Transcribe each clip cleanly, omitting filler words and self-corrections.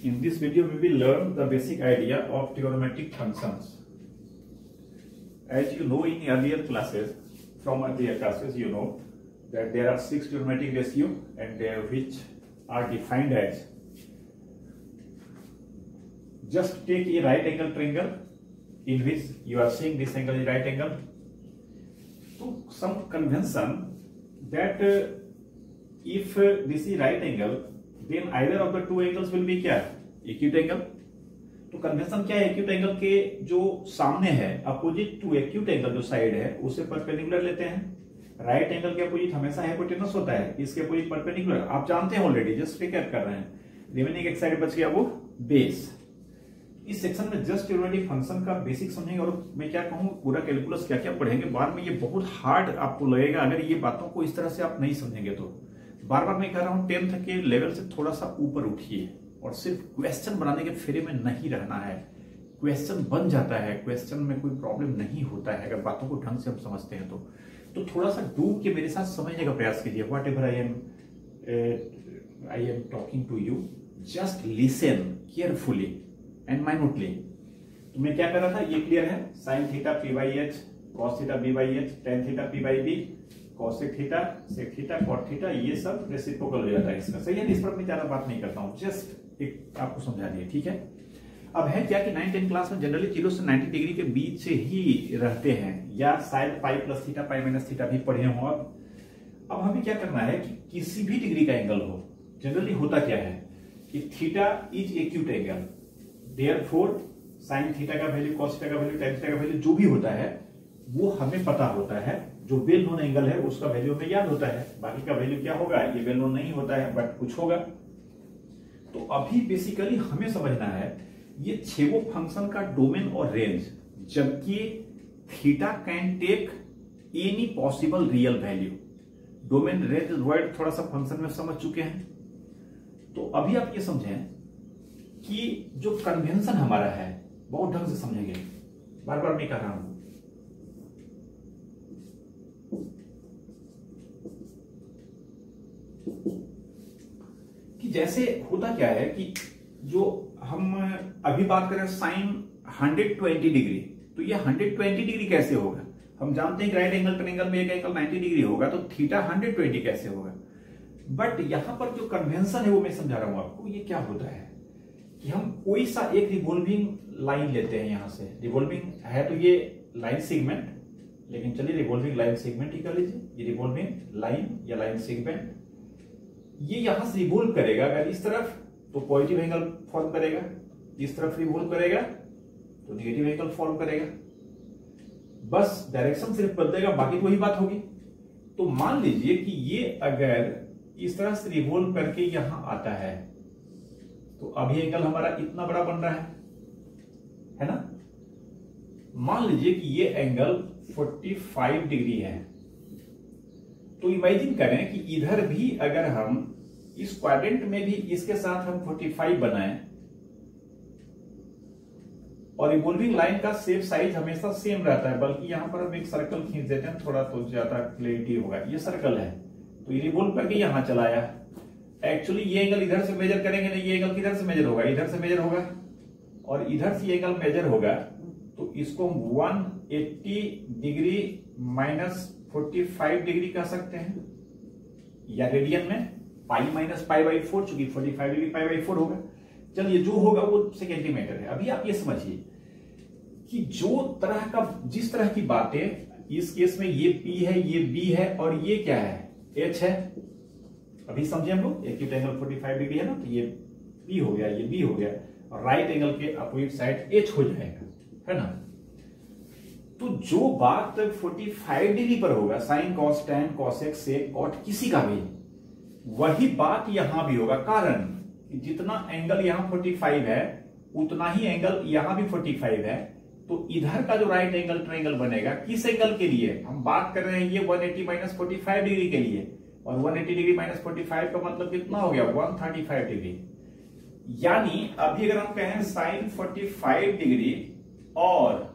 In this video, we will learn the basic idea of trigonometric functions. As you know in earlier classes, from earlier classes, you know that there are 6 trigonometric ratios and which are defined as, just take a right angle triangle in which you are seeing this angle is right angle. So some convention that if this is right angle, then either of the two angles will be क्या acute angle. तो convention क्या है, acute angle के जो सामने है opposite to acute angle जो side है उसे परपेंडिकुलर लेते हैं. राइट एंगल के अपोजिट हमेशा हाइपोटेनस होता है, इसके अपोजिट परपेंडिकुलर आप जानते हैं ऑलरेडी, जस्ट रिकैप कर रहे हैं. रिमेनिंग एक साइड बच गया वो बेस. इस सेक्शन में जस्ट ट्रिगोनोमेट्रिक फंक्शन का बेसिक समझेंगे और मैं क्या कहूँ पूरा कैलकुलस क्या क्या पढ़ेंगे. बाद में ये बहुत हार्ड आपको लगेगा अगर ये बातों को इस तरह से आप नहीं समझेंगे. तो बार बार मैं कह रहा हूँ 10th के लेवल से थोड़ा सा ऊपर उठिए और सिर्फ क्वेश्चन बनाने के फेरे में नहीं रहना है. क्वेश्चन बन जाता है, क्वेश्चन में कोई प्रॉब्लम नहीं होता है अगर बातों को ढंग से हम समझते हैं. तो थोड़ा सा डूब के मेरे साथ समझने का प्रयास कीजिए. Whatever I am talking to you, just listen carefully and minutely. तो मैं क्या कर रहा था, ये क्लियर है. Sine theta P by H, cos theta B by H, tan theta P by B, cosec theta, sec theta, cot theta, ये सब रेसिप्रोकल हो जाता है इसका. सही है, इस पर मैं ज्यादा बात नहीं करता हूं, जस्ट एक आपको समझा दिया. ठीक है. अब है क्या कि 9-10 क्लास में जनरली 0 से 90 डिग्री के बीच से ही रहते हैं, या शायद pi plus theta, pi minus theta भी पढ़े हो. अब हमें क्या करना है कि किसी भी डिग्री का एंगल हो, जनरली होता क्या है कि theta is acute angle, therefore sine theta का वैल्यू, कॉस थीटा का वैल्यू, टेन थीटा का वैल्यू जो भी होता है वो हमें पता होता है. जो वेल नोन एंगल है उसका वैल्यू हमें याद होता है, बाकी का वैल्यू क्या होगा ये वेल नोन नहीं होता है बट कुछ होगा. तो अभी बेसिकली हमें समझना है ये छेवो फंक्शन का डोमेन और रेंज, जबकि theta can take any possible real value. Domain range word थोड़ा सा फंक्शन में समझ चुके हैं. तो अभी आप ये समझें कि जो कन्वेंशन हमारा है बहुत ढंग से समझेंगे, बार बार मैं कह रहा हूं. कि जैसे होता क्या है कि जो हम अभी बात करें साइन 120 डिग्री, तो ये 120 डिग्री कैसे होगा. हम जानते हैं कि राइट एंगल ट्रायंगल में एक एंगल 90 डिग्री होगा, तो थीटा 120 कैसे होगा. बट यहां पर जो कन्वेंशन है वो मैं समझा रहा हूं आपको. ये क्या होता है कि हम कोई सा एक रिवॉल्विंग लाइन लेते हैं. यहां से रिवॉल्विंग है तो ये लाइन सेगमेंट, लेकिन चलिए रिवॉल्विंग लाइन सेगमेंट ही कर लीजिए. ये रिवॉल्विंग लाइन या लाइन सेगमेंट ये यहां से रिवॉल्व करेगा. अगर इस तरफ तो पॉजिटिव एंगल फॉर्म करेगा, इस तरफ रिवॉल्व करेगा तो नेगेटिव एंगल फॉर्म करेगा. बस डायरेक्शन सिर्फ बदलेगा, बाकी तो वही बात होगी. तो मान लीजिए कि ये अगर इस तरह से रिवॉल्व करके यहां आता है तो अभी एंगल हमारा इतना बड़ा बन रहा है ना. मान लीजिए कि ये एंगल 45 डिग्री है. तो इमेजिन करें कि इधर भी अगर हम इस क्वाड्रेंट में भी इसके साथ हम 45 बनाएं और रिवॉल्विंग लाइन का शेप साइज हमेशा सेम रहता है, बल्कि यहां पर हम एक सर्कल खींच देते हैं थोड़ा तो ज्यादा क्लैरिटी होगा. ये सर्कल है तो ये रिवॉल्व करके यहां चला आया. एक्चुअली ये एंगल इधर से मेजर करेंगे नहीं, ये एंगल किधर से मेजर होगा, इधर से मेजर होगा और इधर से एंगल मेजर होगा. तो इसको हम 180 डिग्री माइनस 45 डिग्री कह सकते हैं, या रेडियन में पाई माइनस पाई बाई 4, चूंकि 45 डिग्री पाई बाई 4 होगा. चलिए जो होगा वो सेंटीमीटर है. अभी आप ये समझिए कि जिस तरह की बातें, इस केस में ये P है, ये B है और ये क्या है, H है. अभी समझे हम लोग, एक्यूट एंगल 45 डिग्री है ना, तो ये P हो गया, ये B हो गया और राइट एंगल के अपोजिट साइड H हो जाएगा, है ना. तो जो बात 45 डिग्री पर होगा, sine cos tan cosec sec cot किसी का भी, वही बात यहां भी होगा. कारण जितना एंगल यहां 45 है उतना ही एंगल यहां भी 45 है. तो इधर का जो राइट एंगल ट्रायंगल बनेगा किस एंगल के लिए हम बात कर रहे हैं, ये 180 माइनस 45 डिग्री के लिए. और 180 डिग्री माइनस 45 का मतलब कितना हो गया, 135 डिग्री. यानी अभी अगर हम कहें साइन 45 डिग्री और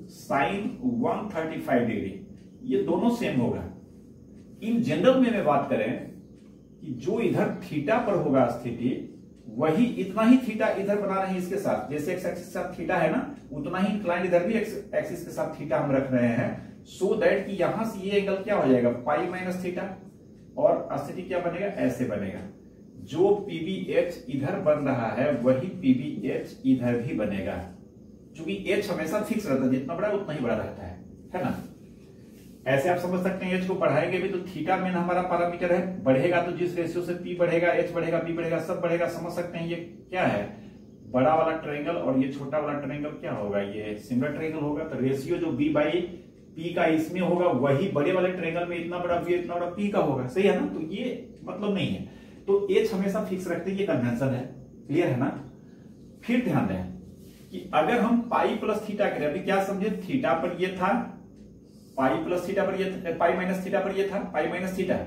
साइन 135 डिग्री, ये दोनों सेम होगा. इन जनरल में बात करें कि जो इधर थीटा पर होगा स्थिति वही इतना ही थीटा इधर बना रहे हैं इसके साथ, जैसे एक्स एक्सिस के साथ थीटा है ना, उतना ही इंक्लाइन इधर भी एक्सिस के साथ थीटा हम रख रहे हैं, सो दैट कि यहां से ये एंगल क्या हो जाएगा पाई माइनस थीटा, और स्थिति क्या बनेगा ऐसे बनेगा। जो पीबीएच इधर बन रहा है वही पीबीएच इधर भी बनेगा, क्योंकि एच हमेशा फिक्स रहता है, जितना बड़ा उतना ही बड़ा रहता है ना। ऐसे आप समझ सकते हैं एच को बढ़ाएंगे भी तो थीटा मेन हमारा पैरामीटर है, बढ़ेगा तो जिस रेशियो से पी बढ़ेगा एच बढ़ेगा बी बढ़ेगा सब बढ़ेगा। समझ सकते हैं ये क्या है, बड़ा वाला ट्रायंगल और ये छोटा वाला ट्रायंगल क्या होगा, ये सिमिलर ट्रायंगल होगा। तो रेशियो जो बी बाई पी का इसमें होगा वही बड़े वाले ट्रायंगल में इतना बड़ा बी इतना बड़ा पी का होगा, सही है ना। तो ये मतलब नहीं है, तो एच हमेशा फिक्स रखते हैं, ये कन्वेंशन है, क्लियर है ना। फिर ध्यान दें कि अगर हम पाई प्लस थीटा करें, अभी क्या समझे, थीटा पर ये था, पाई प्लस थीटा पर ये था, पाई माइनस थीटा पर ये था, पाई माइनस थीटा,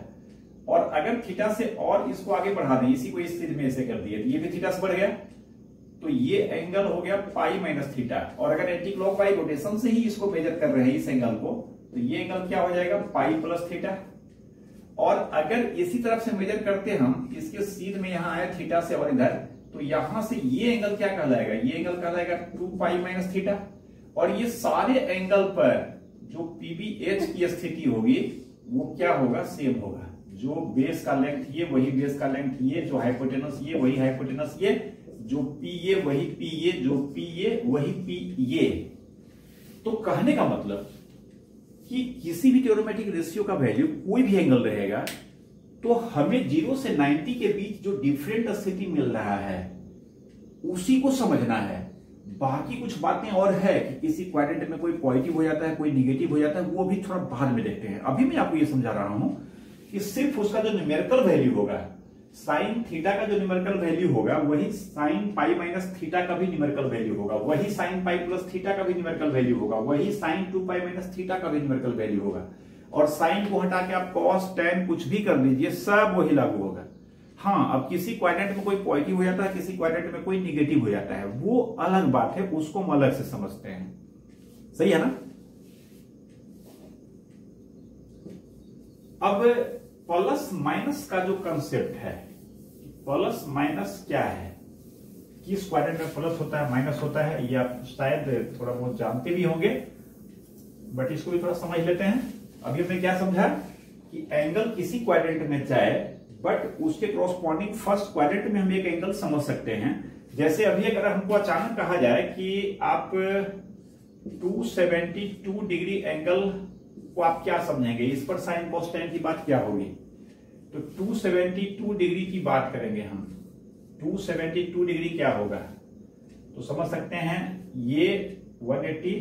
और अगर थीटा से और इसको आगे बढ़ा दें, इसी को इस स्थिति में ऐसे कर दिए, ये भी थीटा से बढ़ गया, तो ये एंगल हो गया पाई माइनस थीटा। और अगर एंटी क्लॉकवाइज रोटेशन से ही इसको मेजर कर रहे हैं इस एंगल को, तो ये एंगल क्या हो जाएगा पाई प्लस थीटा। और अगर इसी तरफ से मेजर करते हम, इसके सीध में यहां आया थीटा से और इधर, तो यहां से ये एंगल क्या कहलाएगा, ये एंगल कहलाएगा 2 पाई माइनस थीटा। और ये सारे एंगल पर जो पीबीएच की स्थिति होगी वो क्या होगा, सेम होगा। जो बेस का लेंथ ये वही बेस का लेंथ ये, जो हाइपोटेनस ये वही हाइपोटेनस ये, जो पी ये वही पी ये, जो पी ये वही पी ये। तो कहने का मतलब कि किसी भी ट्रिग्नोमेट्रिक रेशियो का वैल्यू कोई भी एंगल रहेगा, तो हमें 0 से 90 के बीच जो डिफरेंट स्थिति मिल रहा है उसी को समझना है। बाकी कुछ बातें और है कि किसी क्वाड्रेंट में कोई पॉजिटिव हो जाता है कोई निगेटिव हो जाता है, वो भी थोड़ा बाद में देखते हैं। अभी मैं आपको ये समझा रहा हूं कि सिर्फ उसका जो न्यूमेरिकल वैल्यू होगा, साइन थीटा का जो न्यूमेरिकल वैल्यू होगा वही साइन पाई माइनस थीटा का भी न्यूमेरिकल वैल्यू होगा, वही साइन पाई प्लस थीटा का भी न्यूमेरिकल वैल्यू होगा, वही साइन 2 पाई माइनस थीटा का भी न्यूमेरिकल वैल्यू होगा। और साइन को हटा के आप कॉस टेन कुछ भी कर लीजिए, सब वही लागू होगा। हाँ, अब किसी क्वाड्रेंट में कोई पॉजिटिव हो जाता है, किसी क्वाड्रेंट में कोई निगेटिव हो जाता है, वो अलग बात है, उसको हम अलग से समझते हैं, सही है ना। अब प्लस माइनस का जो कंसेप्ट है, प्लस माइनस क्या है, किस क्वाड्रेंट में प्लस होता है माइनस होता है, ये आप शायद थोड़ा बहुत जानते भी होंगे, बट इसको भी थोड़ा समझ लेते हैं। अभी हमने क्या समझा कि एंगल किसी क्वाड्रेंट में चाहे, बट उसके कॉरस्पॉन्डिंग फर्स्ट क्वाड्रेंट में हम एक एंगल समझ सकते हैं। जैसे अभी अगर हमको अचानक कहा जाए कि आप 272 डिग्री एंगल को आप क्या समझेंगे, इस पर साइन कॉस टेन की बात क्या होगी, तो 272 डिग्री की बात करेंगे हम। 272 डिग्री क्या होगा, तो समझ सकते हैं ये 180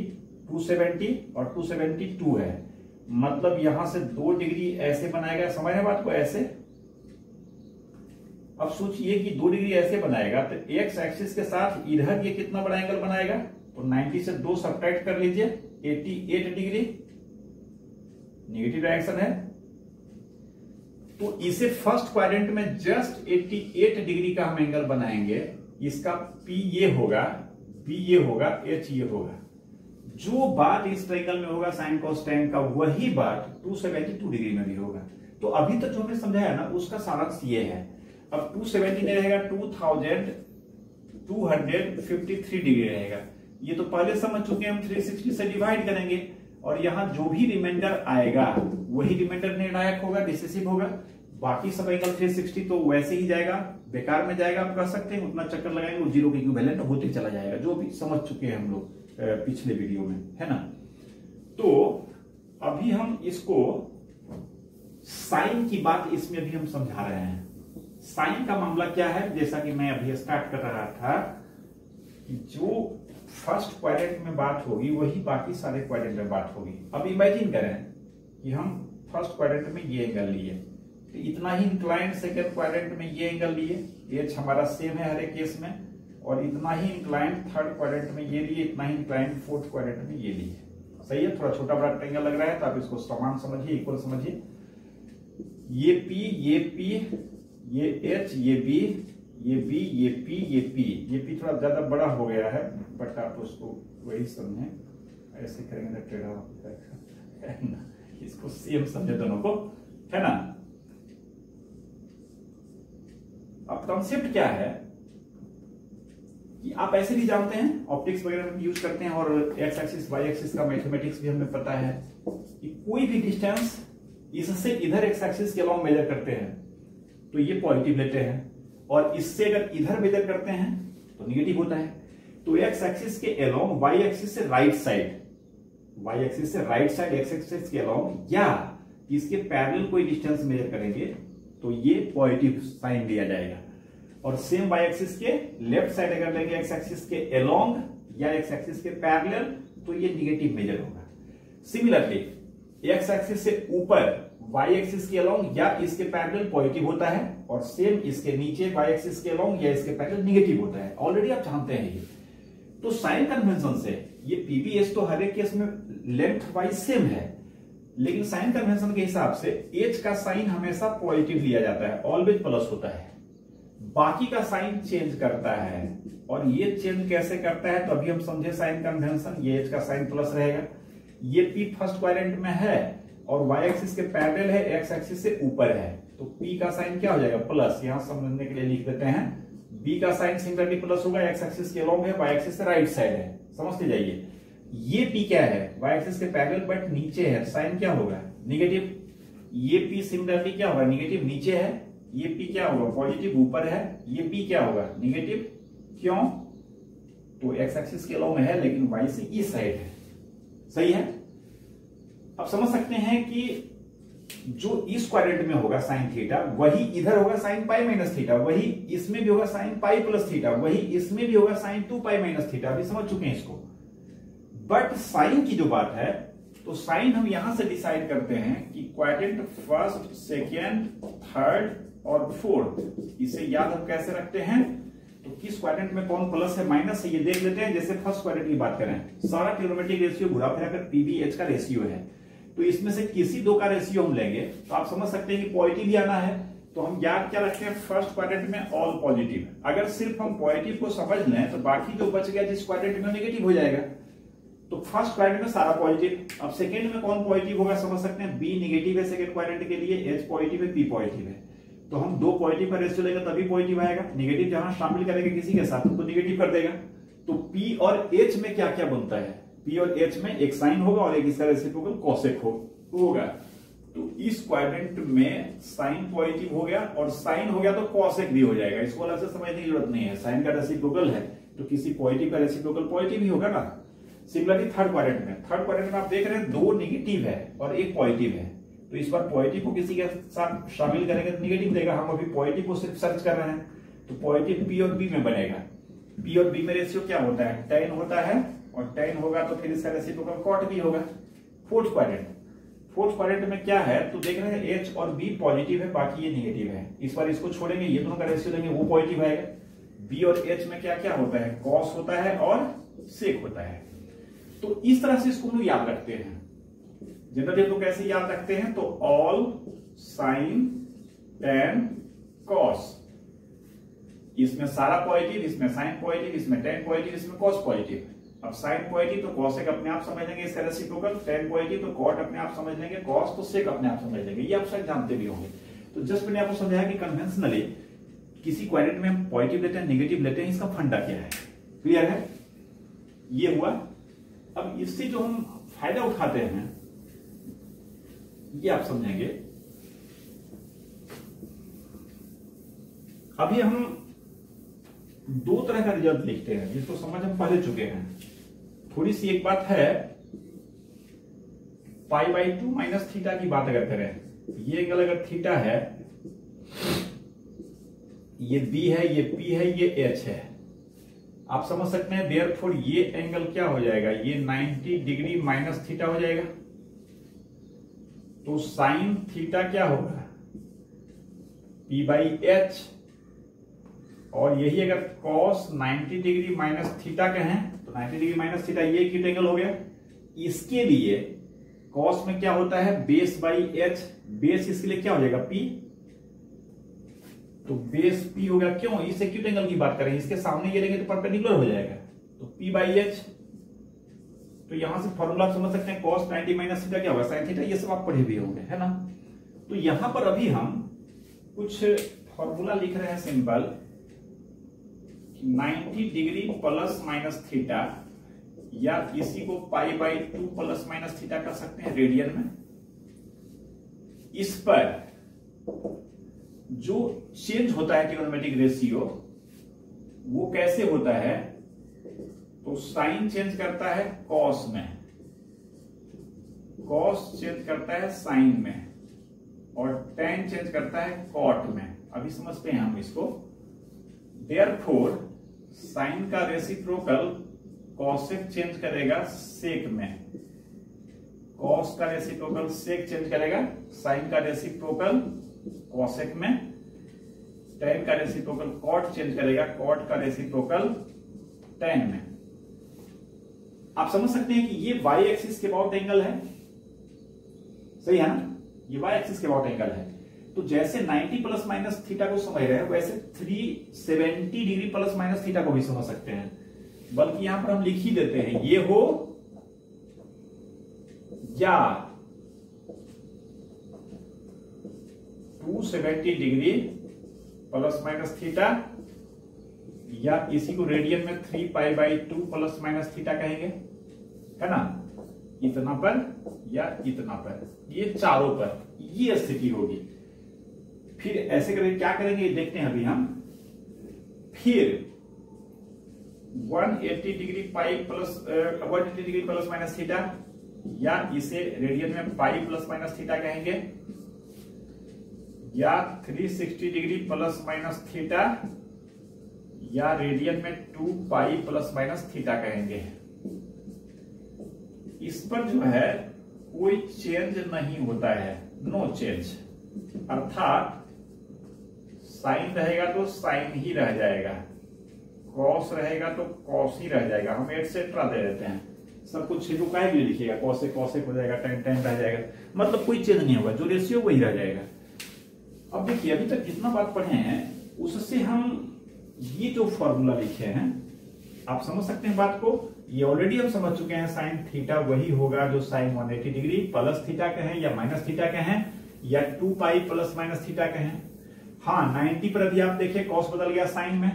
270 और 272 है, मतलब यहां से 2 डिग्री ऐसे बनाएगा, समझ रहे बात को ऐसे। अब सोचिए कि 2 डिग्री ऐसे बनाएगा तो एक्स एक्सिस के साथ इधर ये कितना बड़ा एंगल बनाएगा, तो 90 से 2 सब्ट्रैक्ट कर लीजिए, 88 डिग्री, नेगेटिव डायरेक्शन है। तो इसे फर्स्ट क्वाड्रेंट में जस्ट 88 डिग्री का हम एंगल बनाएंगे। इसका पी ये होगा, बी ये होगा, एच ये होगा। जो बात इस ट्रायंगल में होगा साइन कॉस टेन का, वही बात 272 डिग्री में भी होगा। तो अभी तक जो हमने समझाया ना उसका सारांश ये है। अब 270 नहीं रहेगा, 2253 डिग्री रहेगा। ये तो पहले समझ चुके हैं हम, 360 से डिवाइड करेंगे और यहां जो भी रिमाइंडर आएगा वही रिमाइंडर निर्णायक होगा, डिसिसिव होगा। बाकी सब एंगल 360 तो वैसे ही जाएगा, बेकार में जाएगा, आप कह सकते हैं। उतना चक्कर लगाएंगे वो 0 के इक्विवेलेंट होते चला जाएगा, जो भी समझ चुके हैं हम लोग पिछले वीडियो में, है ना। तो अभी हम इसको साइन की बात इसमें भी हम समझा रहे हैं। साइन का मामला क्या है, जैसा कि मैं अभी स्टार्ट कर रहा था, जो फर्स्ट क्वाड्रेंट में बात होगी वही बाकी सारे क्वाड्रेंट में बात होगी। अब इमेजिन करें कि हम फर्स्ट क्वाड्रेंट में ये एंगल लिए, तो इतना ही इंक्लाइंड सेकंड क्वाड्रेंट में ये एंगल लिए, एच हमारा सेम है हर एक केस में, और इतना ही इंक्लाइंड थर्ड क्वाड्रेंट में ये लिए, इतना ही इंक्लाइंड फोर्थ क्वाड्रेंट में ये लिए। सही है, थोड़ा छोटा बड़ा ट्रायंगल लग रहा है तो आप इसको समान समझिए, इक्वल समझिए। ये पी, ये पी, ये एच, ये बी, ये बी, ये पी, ये पी। ये पी थोड़ा ज्यादा बड़ा हो गया है, बट आप उसको वही समझें, ऐसे करेंगे तो टेढ़ा है ना, इसको सेम समझे दोनों को, है ना। अब कॉन्सेप्ट क्या है आप ऐसे भी जानते हैं, ऑप्टिक्स वगैरह में यूज करते हैं, और एक्स एक्सिस वाई एक्सिस का मैथमेटिक्स भी हमें पता है कि कोई भी डिस्टेंस इससे इधर एक्स एक्सिस के अलोंग मेजर करते हैं तो ये पॉजिटिव लेते हैं, और इससे अगर इधर मेजर करते हैं तो निगेटिव होता है। तो एक्स एक्सिस के अलोंग वाई एक्सिस से राइट साइड, वाई एक्सिस से राइट साइड एक्स एक्सिस के अलोंग या इसके पैरेलल कोई डिस्टेंस मेजर करेंगे तो ये पॉजिटिव साइन दिया जाएगा, और सेम वाई एक्सिस के लेफ्ट साइड अगर लेंगे एक्स एक्सिस के अलोंग या एक्स एक्सिस के पैरेलल तो ये निगेटिव मेजर होगा। सिमिलरली एक्स एक्सिस से ऊपर वाई एक्सिस के अलोंग या इसके पैरेलल पॉजिटिव होता है, और सेम इसके नीचे वाई एक्सिस के अलोंग या इसके पैरेलल निगेटिव होता है। ऑलरेडी आप जानते हैं ये। तो साइन कन्वेंशन से ये पीबीएच तो हर एक केस में लेंथ वाइज सेम है, लेकिन साइन कन्वेंशन के हिसाब से एच का साइन हमेशा पॉजिटिव लिया जाता है, ऑलवेज प्लस होता है। बाकी का साइन चेंज करता है, और ये चेंज कैसे करता है तो अभी हम समझे साइन कन्वेंशन। ये एच का साइन प्लस रहेगा, ये पी फर्स्ट क्वाड्रेंट में है और वाई एक्सिस के पैरेलल है, एक्स एक्सिस से ऊपर है, तो पी का साइन क्या हो जाएगा प्लस। यहां समझने के लिए लिख देते हैं, बी का साइन सिमिलरली प्लस होगा, एक्स एक्सिस के अलोंग है, वाई एक्सिस से राइट साइड है, समझते जाइए। ये पी क्या है, वाई एक्सिस के पैरेलल बट नीचे है, साइन क्या होगा निगेटिव। ये पी सिमिलरली क्या होगा निगेटिव, नीचे है, ये पी क्या होगा पॉजिटिव ऊपर है, ये पी क्या होगा निगेटिव। क्यों, तो एक्स एक्सिस के अलोंग है लेकिन वाई से इस साइड है, सही है। अब समझ सकते हैं कि जो इस क्वाड्रेंट में होगा साइन थीटा वही इधर होगा साइन पाई माइनस थीटा, वही इसमें भी होगा साइन पाई प्लस थीटा, वही इसमें भी होगा साइन 2 पाई माइनस थीटा। अभी समझ चुके हैं इसको। बट साइन की जो बात है तो साइन हम यहां से डिसाइड करते हैं कि क्वाड्रेंट फर्स्ट, सेकेंड, थर्ड और फोर्थ, इसे याद हम कैसे रखते हैं, तो किस क्वाड्रेंट में कौन प्लस है माइनस है ये देख लेते हैं। जैसे फर्स्ट क्वाड्रेंट की बात करें, सारा ट्रिग्नोमेट्रिक रेशियो घुरा फिरा कर पीबीएच का रेशियो है, तो इसमें से किसी दो का रेशियो हम लेंगे तो आप समझ सकते हैं कि पॉजिटिव ही आना है। तो हम याद क्या रखते हैं, फर्स्ट क्वाड्रेंट में ऑल पॉजिटिव। अगर सिर्फ हम पॉजिटिव को समझ लें तो बाकी जो बच गया जिस क्वाड्रेंट में नेगेटिव हो जाएगा। तो फर्स्ट क्वाड्रेंट में सारा पॉजिटिव। अब सेकंड में कौन पॉजिटिव होगा समझ सकते हैं, बी नेगेटिव है सेकंड क्वाड्रेंट के लिए, एच पॉजिटिव है, पी पॉजिटिव है। तो हम दो पॉजिटिव का रेशियो लेंगे तभी पॉजिटिव आएगा, नेगेटिव जहां शामिल करेंगे किसी के साथ तो नेगेटिव कर देगा। तो पी और एच में क्या क्या बनता है, पी और एच में एक साइन होगा और एक इसका रेसिप्रोकल कोसेक होगा। तो इस क्वाड्रेंट में साइन पॉजिटिव हो गया और साइन हो गया तो कोसेक भी हो जाएगा, इसको अलग से समझने की जरूरत नहीं है। साइन का रेसिप्रोकल है तो किसी पॉजिटिव का रेसिप्रोकल पॉजिटिव ही होगा ना। सिमिलरली थर्ड क्वाड्रेंट में आप देख रहे हैं दो नेगेटिव है और एक पॉजिटिव है, तो इस बार पॉजिटिव को किसी के साथ शामिल करेंगे तो नेगेटिव देगा। हम अभी पॉजिटिव को सिर्फ सर्च कर रहे हैं, तो पॉजिटिव पी और बी में बनेगा। पी और बी में रेशियो क्या होता है, tan होता है, और tan होगा तो फिर इसका रेसिप्रोकल cot भी होगा। फोर्थ क्वाड्रेंट में क्या है तो देख रहे हैं H और B पॉजिटिव है, बाकी ये नेगेटिव है। इस बार इसको छोड़ेंगे, ये दोनों का रेशियो लेंगे, वो पॉजिटिव आएगा। B और H में क्या क्या होता है, cos होता है और sec होता है। तो इस तरह से इसको हम लोग याद रखते हैं। जनरली हम लोग कैसे याद रखते हैं, तो ऑल साइन tan cos, इसमें सारा पॉजिटिव, इसमें साइन पॉजिटिव, इसमें tan पॉजिटिव, इसमें cos पॉजिटिव। अब साइन पॉजिटिव तो cos अपने आप समझ लेंगे इसका रेसिप्रोकल, tan पॉजिटिव तो cot अपने आप समझ लेंगे, cos तो sec अपने आप समझ लेंगे, ये आप शायद जानते भी होंगे। तो जस्ट मैंने आपको समझाया कि कन्वेंशनली किसी क्वाड्रेंट में हम पॉजिटिव लेते हैं नेगेटिव लेते हैं, इसका फंडा क्या है, क्लियर है, ये हुआ। अब इससे जो हम फायदा उठाते हैं ये आप समझेंगे। अभी हम दो तरह का रिजल्ट लिखते हैं जिसको समझ हम पहले चुके हैं। थोड़ी सी एक बात है, π/2 माइनस थीटा की बात अगर करें, ये एंगल अगर थीटा है, ये बी है, ये पी है, ये एच है, आप समझ सकते हैं देयरफॉर ये एंगल क्या हो जाएगा, ये 90 डिग्री माइनस थीटा हो जाएगा। तो साइन थीटा क्या होगा, p/h, और यही अगर cos 90 डिग्री माइनस थीटा कहें तो 90 डिग्री माइनस थीटा ये एक्यूट एंगल हो गया। इसके लिए cos में क्या होता है, बेस बाई h, बेस इसके लिए क्या हो जाएगा p, तो बेस p हो गया। क्यों, इस एक्यूट एंगल की बात करें, इसके सामने ये लेंगे तो परपेंडिकुलर हो जाएगा, तो p/h। तो यहां से फॉर्मूला आप समझ सकते हैं, cos 90 माइनस थीटा क्या होगा, sin थीटा, ये सब आप पढ़े भी होंगे, है ना। तो यहां पर अभी हम कुछ फॉर्मूला लिख रहे हैं simple, 90 degree plus minus theta, या इसी को pi by 2 plus minus theta कर सकते हैं रेडियन में। इस पर जो चेंज होता है ट्रिग्नोमेट्रिक रेशियो वो कैसे होता है, तो साइन चेंज करता है कॉस में, कॉस चेंज करता है साइन में, और टेन चेंज करता है कॉट में। अभी समझते हैं हम इसको। देयरफॉर साइन का रेसिप्रोकल कॉसेक चेंज करेगा सेक में, कॉस का रेसिप्रोकल सेक चेंज करेगा साइन का रेसिप्रोकल कॉसेक में, टेन का रेसिप्रोकल कॉट चेंज करेगा कॉट का रेसिप्रोकल टेन में। आप समझ सकते हैं कि ये वाई एक्सिस के अबाउट एंगल है, सही है ना, ये वाई एक्सिस के अबाउट एंगल है। तो जैसे 90 प्लस माइनस थीटा को समझ रहे हैं वैसे 370 डिग्री प्लस माइनस थीटा को भी समझ सकते हैं, बल्कि यहां पर हम लिख ही देते हैं ये हो या 270 डिग्री प्लस माइनस थीटा, या इसी को रेडियन में 3 pi by 2 plus minus theta कहेंगे, है ना, इतना पर या इतना पर, ये चारों पर ये स्थिति होगी। फिर ऐसे करेंगे, क्या करेंगे देखते हैं अभी हम। फिर 180 degree pi plus 180 degree plus minus theta, या इसे रेडियन में पाई प्लस माइनस थीटा कहेंगे, या 360 डिग्री प्लस माइनस थीटा, या रेडियन में 2 पाई प्लस माइनस थीटा कहेंगे। इस पर जो है कोई चेंज नहीं होता है, नो चेंज, अर्थात साइन रहेगा तो साइन ही रह जाएगा, कॉस रहेगा तो कॉस ही रह जाएगा, हम एटसेट्रा दे देते हैं, सब कुछ रुकाए भी लिखिएगा, कॉसेक कॉसेक हो जाएगा, टेन टेन रह जाएगा, मतलब कोई चेंज नहीं होगा, जो रेशियो वही रह जाएगा। अब देखिए अभी तक जितना बात पढ़े हैं उससे हम ये जो फॉर्मूला लिखे हैं आप समझ सकते हैं बात को। ये ऑलरेडी हम समझ चुके हैं, साइन थीटा वही होगा जो साइन 180 डिग्री प्लस थीटा कहें या माइनस थीटा कहें, या 2 पाई प्लस माइनस थीटा कहें। हाँ 90 पर अभी आप देखिए कॉस बदल गया साइन में,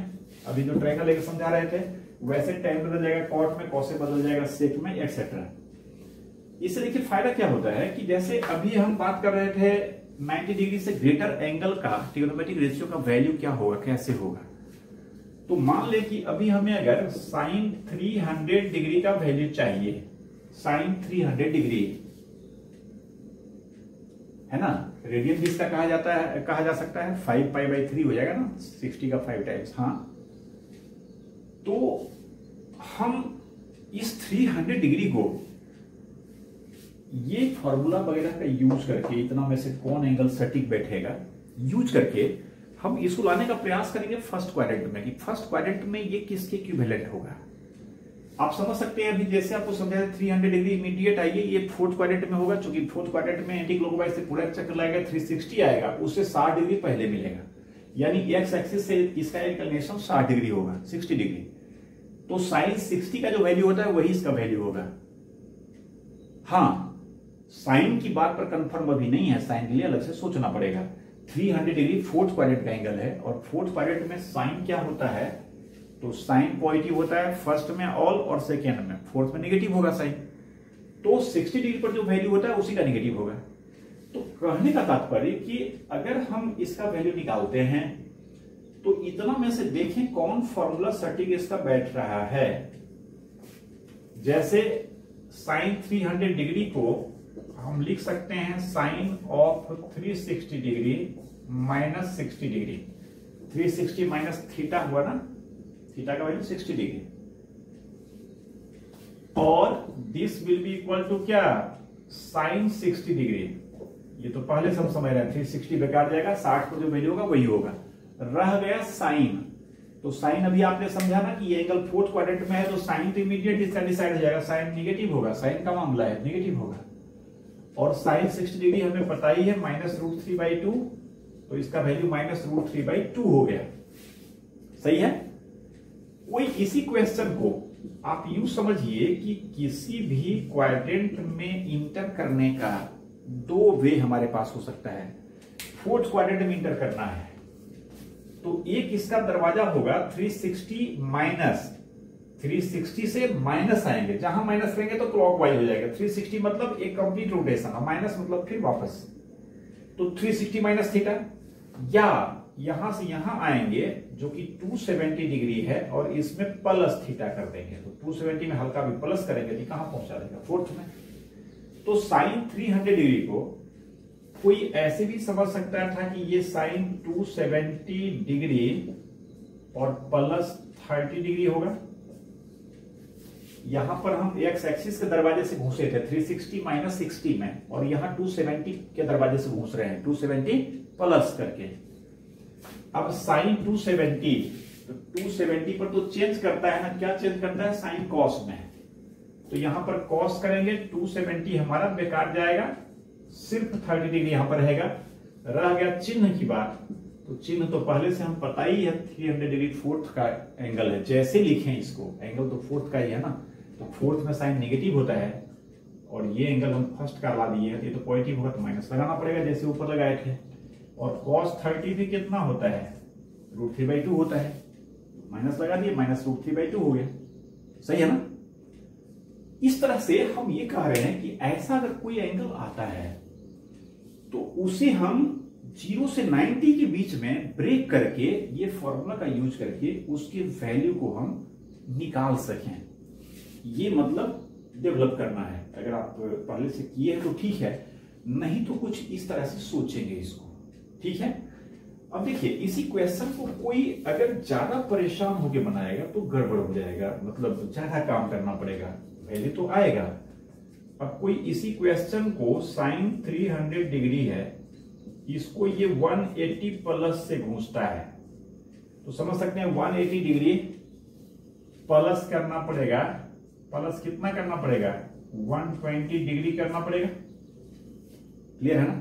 अभी जो ट्रायंगल लेकर समझा रहे थे, वैसे टेन बदल जाएगा कॉट में, कॉस बदल जाएगा सेक में, एक्सेट्रा। इससे देखिए फायदा क्या होता है कि जैसे अभी हम बात कर रहे थे 90 डिग्री से ग्रेटर एंगल का ट्रिग्नोमेट्रिक रेशियो का वैल्यू क्या होगा, कैसे होगा। तो मान ले कि अभी हमें अगर साइन 300 डिग्री का वैल्यू चाहिए, साइन 300 डिग्री है ना, रेडियन भी इसका कहा जा सकता है 5 पाई बाई 3 हो जाएगा ना, 60 का 5 टाइम्स। हाँ तो हम इस 300 डिग्री को ये फॉर्मूला वगैरह का यूज करके, इतना में से कौन एंगल सटीक बैठेगा यूज करके हम इसको लाने का प्रयास करेंगे फर्स्ट क्वाड्रेंट में, कि फर्स्ट क्वाड्रेंट में ये किसके इक्विवेलेंट होगा। आप समझ सकते हैं अभी जैसे आपको समझाया 300 डिग्री इमीडिएट आइए, ये फोर्थ क्वाड्रेंट में होगा, क्योंकि फोर्थ क्वाड्रेंट में एंटी क्लॉकवाइज से पूरा चक्कर लगाएगा, 360 आएगा, उससे 60 डिग्री पहले मिलेगा, यानी एक्स एक्सिस से इसका इंक्लिनेशन 60 डिग्री होगा, 60 डिग्री। तो साइन 60 का जो वैल्यू होता है वही इसका वैल्यू होगा। हाँ साइन की बात पर कंफर्म अभी नहीं है, साइन के लिए अलग से सोचना पड़ेगा। 300 डिग्री फोर्थ क्वाड्रेंट का एंगल है, और फोर्थ क्वाड्रेंट में साइन क्या होता है, तो साइन पॉजिटिव होता है फर्स्ट में ऑल और सेकेंड में, फोर्थ में नेगेटिव होगा साइन। तो 60 डिग्री पर जो वैल्यू होता है उसी का नेगेटिव होगा। तो कहने का तात्पर्य कि अगर हम इसका वैल्यू निकालते हैं तो इतना में से देखें कौन फॉर्मूला सटीक इसका बैठ रहा है। जैसे साइन 300 डिग्री को हम लिख सकते हैं sine of 360 degree minus 60 degree, 360 minus theta हुआ ना, थीटा का वैल्यू 60 डिग्री, और this will be equal to क्या, साइन 60 डिग्री। ये तो पहले से हम समझ रहे हैं, 360 बेकार जाएगा, 60 को जो वैल्यू होगा वही होगा, रह गया साइन। तो साइन अभी आपने समझा ना कि ये एंगल फोर्थ क्वाड्रेंट में है, तो साइन तो इमीडिएट इसका डिसाइड हो जाएगा, साइन नेगेटिव होगा, साइन का मामला है नेगेटिव होगा। और साइन 60 डिग्री हमें पता ही है -√3/2, तो इसका वैल्यू -√3/2 हो गया। सही है। कोई इसी क्वेश्चन को आप यूं समझिए कि किसी भी क्वाड्रेंट में इंटर करने का 2 वे हमारे पास हो सकता है। फोर्थ क्वाड्रेंट में इंटर करना है तो एक इसका दरवाजा होगा 360 माइनस, 360 से माइनस आएंगे, जहां माइनस रहेंगे तो क्लॉकवाइज हो जाएगा। 360 मतलब एक कंप्लीट रोटेशन, और माइनस मतलब फिर वापस। तो 360 माइनस थीटा, या यहां से यहां आएंगे जो कि 270 डिग्री है, और इसमें प्लस थीटा कर देंगे। तो 270 में हल्का भी प्लस करेंगे तो कहां पहुंचा देगा, फोर्थ में। तो साइन 300 डिग्री को कोई ऐसे भी समझ सकता था कि ये साइन 270 डिग्री और प्लस 30 डिग्री होगा। यहां पर हम एक्स एक्सिस के दरवाजे से घुसे थे 360 माइनस 60 में, और यहां 270 के दरवाजे से घुस रहे हैं 270 प्लस करके। अब साइन 270, तो 270 पर तो चेंज करता है ना, क्या चेंज करता है, साइन कॉस में। तो यहां पर कॉस करेंगे, 270 हमारा बेकार जाएगा, सिर्फ 30 डिग्री यहां पर रहेगा। रह गया चिन्ह की बात, तो चिन्ह तो पहले से हम पता ही है 300 डिग्री फोर्थ का एंगल है। जैसे लिखें इसको, एंगल तो फोर्थ का ही है ना, तो फोर्थ में साइन नेगेटिव होता है, और ये एंगल हम फर्स्ट का ला दिए हैं, तो ये तो पॉजिटिव होगा, तो माइनस लगाना पड़ेगा जैसे ऊपर लगाए थे। और cos 30 भी कितना होता है, √3/2 होता है, माइनस लगा दिए, माइनस √3/2 हो गया। सही है ना। इस तरह से हम ये कह रहे हैं कि ऐसा अगर कोई एंगल आता है तो उसे हम 0 से 90 के बीच में ब्रेक करके, ये फॉर्मूला का यूज करके उसके वैल्यू को हम निकाल सकें। ये मतलब डेवलप करना है। अगर आप पहले से किए हैं तो ठीक है, नहीं तो कुछ इस तरह से सोचेंगे इसको, ठीक है। अब देखिए, इसी क्वेश्चन को कोई अगर ज्यादा परेशान होकर बनाएगा तो गड़बड़ हो जाएगा, मतलब ज्यादा काम करना पड़ेगा, वैल्यू तो आएगा। अब कोई इसी क्वेश्चन को साइन 300 डिग्री है, इसको ये 180 प्लस से घूंसता है, तो समझ सकते हैं 180 डिग्री प्लस करना पड़ेगा। प्लस कितना करना पड़ेगा, 120 डिग्री करना पड़ेगा। क्लियर है ना।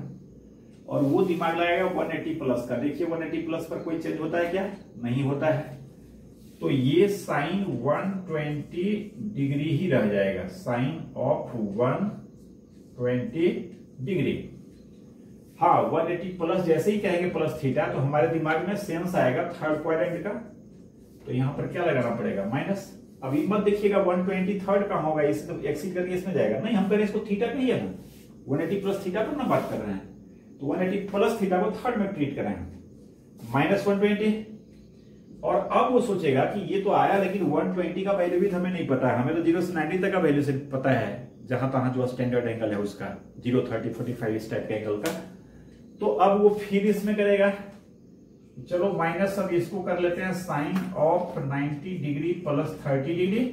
और वो दिमाग लगाएगा 180 प्लस का। देखिए 180 प्लस पर कोई चेंज होता है क्या, नहीं होता है। तो ये साइन 120 डिग्री ही रह जाएगा, साइन ऑफ 120 डिग्री। हाँ, 180 प्लस जैसे ही कहेंगे प्लस थीटा, तो हमारे दिमाग में सेंस आएगा थर्ड क्वाड्रेंट का, तो यहां पर क्या लगाना पड़ेगा, माइनस। अभी मत देखिएगा 120 थर्ड का होगा, इसे तो एक्सीड करके इसमें जाएगा, नहीं, हम करें इसको थीटा का ही है ना, 180 प्लस थीटा पर ना बात कर रहे हैं, तो 180 प्लस थीटा को थर्ड में ट्रीट करें, माइनस 120। और अब वो सोचेगा कि ये तो आया, लेकिन 120 का वैल्यू भी हमें नहीं पता है, हमें तो 0 से 90 तक का वैल्यू से पता है, जहां तहां जो स्टैंडर्ड एंगल है उसका 0, 30, 45 इस टाइप के एंगल का। तो अब वो फिर इसमें करेगा, चलो माइनस, अब इसको कर लेते हैं sine of 90 degree plus 30 degree,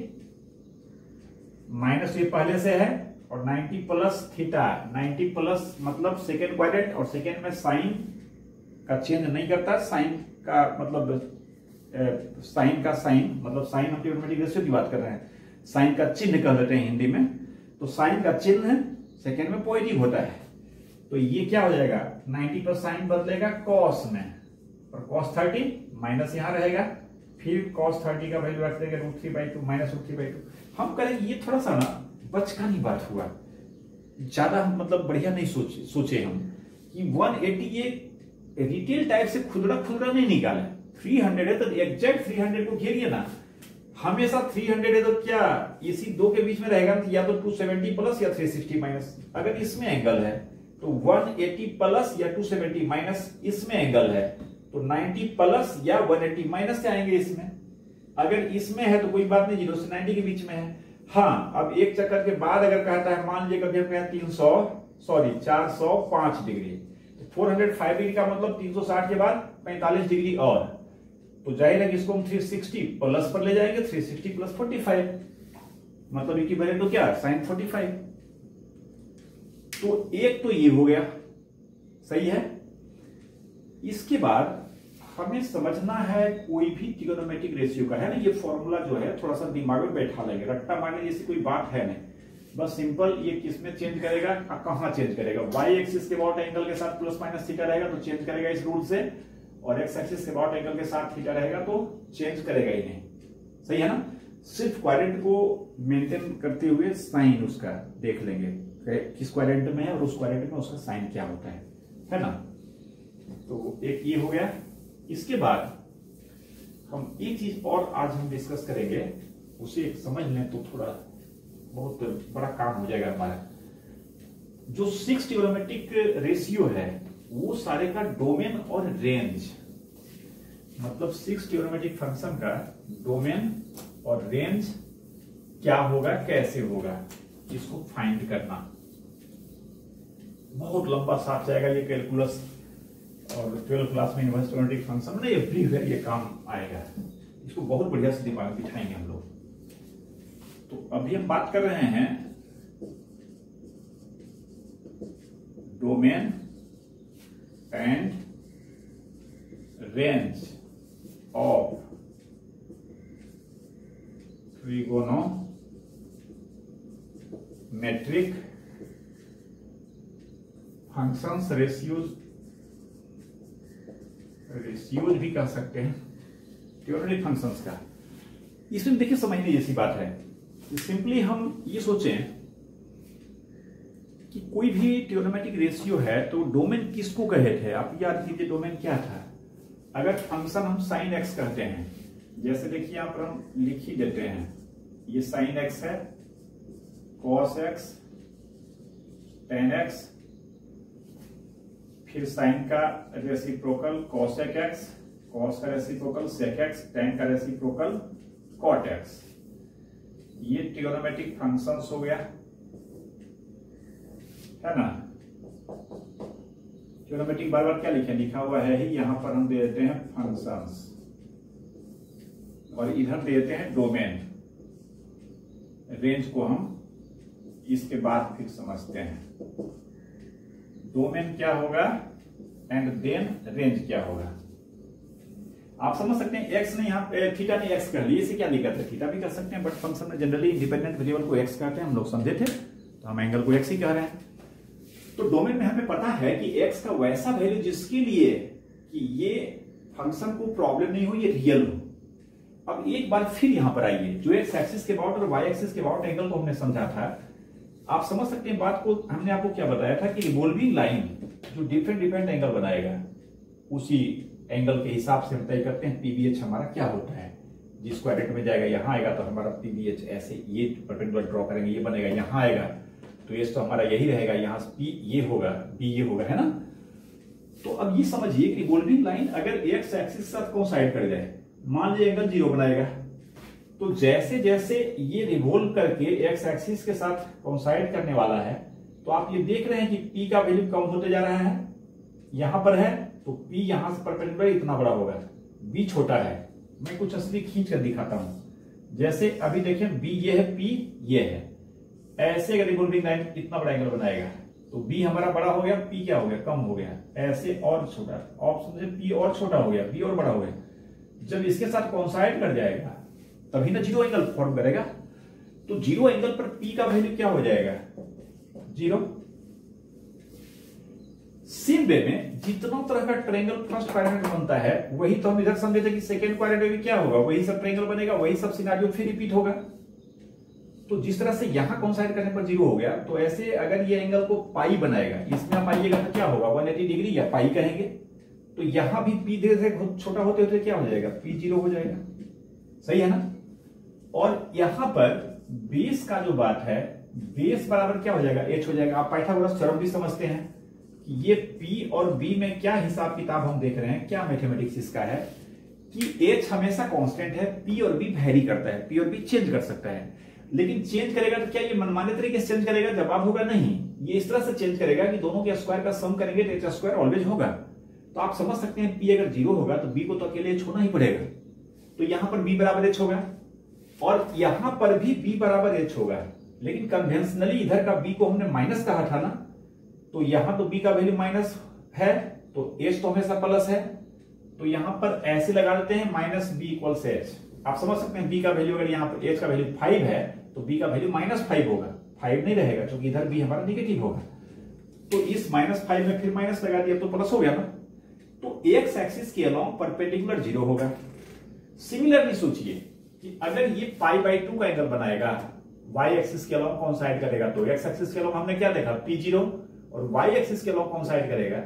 minus ये पहले से है, और 90 प्लस थीटा, 90 प्लस मतलब सेकेंड क्वाड्रेंट, और सेकेंड में साइन का चेंज नहीं करता, साइन का मतलब साइन का साइन मतलब साइन हम ट्रिग्नोमेट्रिक रेशियो की बात कर रहे हैं, साइन का चिन्ह कह देते हैं हिंदी में, तो साइन का चिन्ह सेकेंड में पॉजिटिव होता है। तो ये क्या हो जाएगा, 90 पर साइन बदलेगा कॉस में, और कॉस 30 माइनस यहां रहेगा, फिर कॉस 30 का वैल्यू रख देंगे √3/2 माइनस √3/2। हम करेंगे, ये थोड़ा सा ना बचकानी बात हुआ, ज्यादा मतलब बढ़िया नहीं सोचे हम कि 180 ये रिटेल टाइप से खुदरा नहीं निकाले, 300 है तो एग्जैक्ट 300 को घेरिए ना, हमेशा 300 है तो क्या इसी दो के बीच में रहेगा, या तो 270 प्लस या 360 माइनस। अगर इसमें एंगल है तो 180 प्लस या 270 माइनस, इसमें एंगल है तो 90 प्लस या 180 माइनस से आएंगे इसमें। अगर इसमें है तो कोई बात नहीं, 0 से 90 के बीच में है। हाँ, अब एक चक्कर के बाद अगर कहता है, मान लीजिए कभी हम कहें 405 डिग्री, तो 405 डिग्री का मतलब 360 के बाद 45 डिग्री और, तो जाहिर है कि इसको हम 360 प्लस पर ले जाएंगे, 360 प्लस 45 मतलब इक्विवेलेंट तो क्या, साइन 45। तो एक तो ये हो गया, सही है। इसके बाद हमें समझना है कोई भी ट्रिग्नोमेट्रिक रेशियो का, है ना, ये फॉर्मूला जो है थोड़ा सा दिमाग में बैठा लेंगे, रट्टा मारने जैसी कोई बात है नहीं, बस सिंपल ये किसमें चेंज करेगा, कहां चेंज करेगा, वाई एक्सिस के अबाउट एंगल के साथ प्लस माइनस थीटा रहेगा तो चेंज करेगा इस रूल से, और एक्स एक्सिस के अबाउट एंगल के साथ थीटा रहेगा तो चेंज करेगा ही नहीं, सही है ना। सिर्फ क्वाड्रेंट को मेंटेन करते हुए साइन उसका देख लेंगे, किस क्वाड्रेंट में है और उस क्वाड्रेंट में उसका साइन क्या होता है ना। तो एक ये हो गया। इसके बाद हम एक चीज और आज हम डिस्कस करेंगे, उसे समझ लें तो थोड़ा बहुत बड़ा काम हो जाएगा हमारा। जो 6 ट्रिग्नोमेट्रिक रेशियो है वो सारे का डोमेन और रेंज, मतलब 6 ट्रिग्नोमेट्रिक फंक्शन का डोमेन और रेंज क्या होगा, कैसे होगा, इसको फाइंड करना। बहुत लंबा साथ जाएगा ये कैलकुलस, और 12th क्लास में इनवर्स ट्रिग्नोमेट्रिक फंक्शन में एवरीवेयर ये काम आएगा। इसको बहुत बढ़िया से दिमाग बिठाएंगे हम लोग। तो अभी हम बात कर रहे हैं domain and range of trigonometric functions, ratios भी कह सकते हैं ट्रिगोनोमेट्रिक फंक्शंस का। इसमें देखिए समझने जैसी बात है। सिंपली हम ये सोचें कि कोई भी ट्रिगोनोमेट्रिक रेशियो है तो डोमेन किसको कहे थे, आप याद कीजिए डोमेन क्या था। अगर फंक्शन हम साइन एक्स कहते हैं, जैसे देखिए यहां पर हम लिख ही देते हैं, ये साइन एक्स है, कॉस एक्स, टेन एक्स, फिर साइन का रेसिप्रोकल कॉसेक एक्स, कॉस का रेसिप्रोकल सेक एक्स, टेन का रेसिप्रोकल कॉट एक्स। ये ट्रिगोनोमेट्रिक फंक्शंस हो गया, है ना। ट्रिगोनोमेट्रिक बार बार क्या लिखे, लिखा हुआ है ही, यहां पर हम दे देते हैं फंक्शंस और इधर दे देते हैं डोमेन। रेंज को हम इसके बाद फिर समझते हैं, डोमेन क्या होगा एंड देन रेंज क्या होगा। आप समझ सकते हैं एक्स ने यहाँ थीटा ने एक्स कर लिया, इसे क्या दिक्कत है, थीटा भी कर सकते हैं, बट फंक्शन में जनरली इंडिपेंडेंट वेरिएबल को एक्स कहते हैं, हम लोग समझे थे, तो हम एंगल को एक्स ही कह रहे हैं। तो डोमेन में हमें पता है कि एक्स का वैसा वैल्यू जिसके लिए कि ये फंक्शन को प्रॉब्लम नहीं हो, ये रियल हो। अब एक बार फिर यहां पर आइए, जो एक्स एक्सिस के अबाउट और वाई एक्सिस के अबाउट एंगल को हमने समझा था, आप समझ सकते हैं बात को। हमने आपको क्या बताया था कि रिवॉल्विंग लाइन जो डिफरेंट एंगल बनाएगा, उसी एंगल के हिसाब से हम तय करते हैं पीबीएच हमारा क्या होता है। जिस क्वाड्रेंट में जाएगा यहां आएगा तो हमारा पीबीएच ऐसे, ये परपेंडिकुलर ड्रॉ करेंगे, ये बनेगा, यहां आएगा तो एस तो हमारा यही रहेगा, यहां पी ये होगा, बी ये होगा, है ना। तो अब ये समझिए कि रिवॉल्विंग लाइन अगर एक्स एक्सिस के साथ कोसाइड कर जाए, मान लीजिए एंगल 0 बनाएगा, तो जैसे जैसे ये रिवॉल्व करके एक्स एक्सिस के साथ कोसाइड करने वाला है, तो आप ये देख रहे हैं कि पी का वैल्यू कम होते जा रहा है। यहां पर है तो पी यहां से परपेंडिकुलर इतना बड़ा होगा, बी छोटा है। मैं कुछ असली खींच कर दिखाता हूं, जैसे अभी देखें बी ये है, पी ये है, ऐसे अगर रिवॉल्विंग लाइन इतना बड़ा एंगल बनाएगा तो बी हमारा बड़ा हो गया, पी क्या हो गया, कम हो गया, ऐसे और छोटा, ऑप्शन से पी और छोटा हो गया, बी और बड़ा हो गया। जब इसके साथ कोइंसाइड कर जाएगा तभी ना जीरो एंगल फॉर्म करेगा। तो जीरो एंगल पर पी का वैल्यू क्या हो जाएगा, 0। सेम वे में जितना तरह का ट्रायंगल फर्स्ट क्वाड्रेंट बनता है, वही तो हम इधर समझे थे कि सेकंड क्वाड्रेंट में भी क्या होगा, वही सब ट्रायंगल बनेगा, वही सब सिनेरियो फिर रिपीट होगा। तो जिस तरह से यहां कोइंसाइड करने पर 0 हो गया, तो ऐसे अगर ये एंगल को पाई बनाएगा, इसमें आप आइएगा तो क्या होगा, 180 डिग्री या पाई कहेंगे। तो यहां भी पी धीरे धीरे छोटा होते होते क्या हो जाएगा, पी 0 हो जाएगा, सही है ना। और यहां पर बेस का जो बात है, बेस बराबर क्या हो जाएगा, एच हो जाएगा। आप पाइथागोरस थ्योरम भी समझते हैं कि ये पी और बी में क्या हिसाब किताब हम देख रहे हैं, क्या मैथमेटिक्स इसका है कि एच हमेशा कांस्टेंट है, पी और बी वेरी करता है, पी और बी चेंज कर सकता है। लेकिन चेंज करेगा तो क्या ये मनमाने तरीके से चेंज करेगा, जवाब होगा नहीं, ये इस तरह से चेंज करेगा कि दोनों के स्क्वायर का सम करेंगे तो एच स्क्वायर ऑलवेज होगा। तो आप समझ सकते हैं पी अगर 0 होगा तो बी को तो अकेले एच होना ही पड़ेगा। तो यहां पर बी बराबर एच होगा और यहां पर भी बी बराबर एच होगा। लेकिन कन्वेंशनली इधर का बी को हमने माइनस कहा था ना, तो यहां तो बी का वैल्यू माइनस है तो एच तो हमेशा प्लस है। तो यहां पर ऐसे लगा देते हैं माइनस बी इक्वल्स एच। आप समझ सकते हैं बी का वैल्यू अगर यहां पर एच का वैल्यू 5 है तो बी का वैल्यू -5 होगा, 5 नहीं रहेगा क्योंकि इधर बी हमारा निगेटिव होगा। तो इस -5 में फिर माइनस लगा दिया तो प्लस हो गया ना। तो एक्स एक्सिस के अलोंग परपेंडिकुलर 0 होगा। सिमिलरली सोचिए कि अगर ये π/2 का एंगल बनाएगा, y एक्सिस के अलोंग कोइंसाइड करेगा, तो x एक्सिस के अलोंग हमने क्या देखा p0 और y एक्सिस के अलोंग कोइंसाइड करेगा,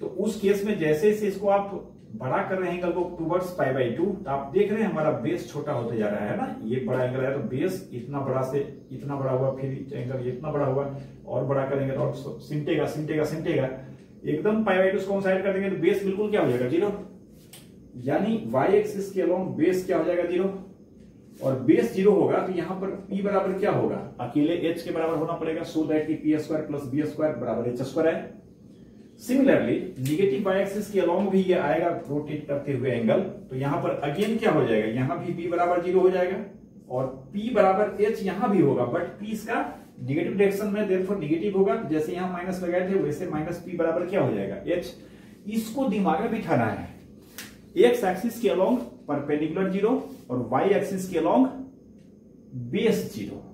तो उस केस में जैसे इसको आप बड़ा कर रहे हैं एंगल को टूवर्ड्स π/2, तो आप देख रहे हैं हमारा बेस छोटा होते जा रहा है ना, ये बड़ा एंगल है तो बेस इतना बड़ा से इतना बड़ा हुआ, फिर एंगल इतना बड़ा हुआ, और बड़ा करेंगे तो और सिमटेगा सिमटेगा सिमटेगा, एकदम π/2 को साइड कर देंगे तो बेस बिल्कुल क्या हो जाएगा, 0। यानी y एक्सिस के अलोंग बेस क्या हो जाएगा, 0। और बेस 0 होगा तो यहाँ पर p बराबर क्या होगा, अकेले h के बराबर होना पड़ेगा, सो दैट कि p² + b² बराबर h² है। सिमिलरली निगेटिव y एक्सिस के अलोंग भी ये आएगा रोटेट करते हुए एंगल, तो यहाँ पर अगेन क्या हो जाएगा, यहाँ भी p बराबर 0 हो जाएगा और p बराबर h यहाँ भी होगा, बट p इसका निगेटिव डायरेक्शन में देयरफॉर निगेटिव होगा, जैसे यहाँ माइनस लगाए थे वैसे -p बराबर क्या हो जाएगा, h। इसको दिमाग में बिठाना है, x एक्सिस के अलोंग परपेंडिकुलर 0 और y एक्सिस के अलोंग बेस 0।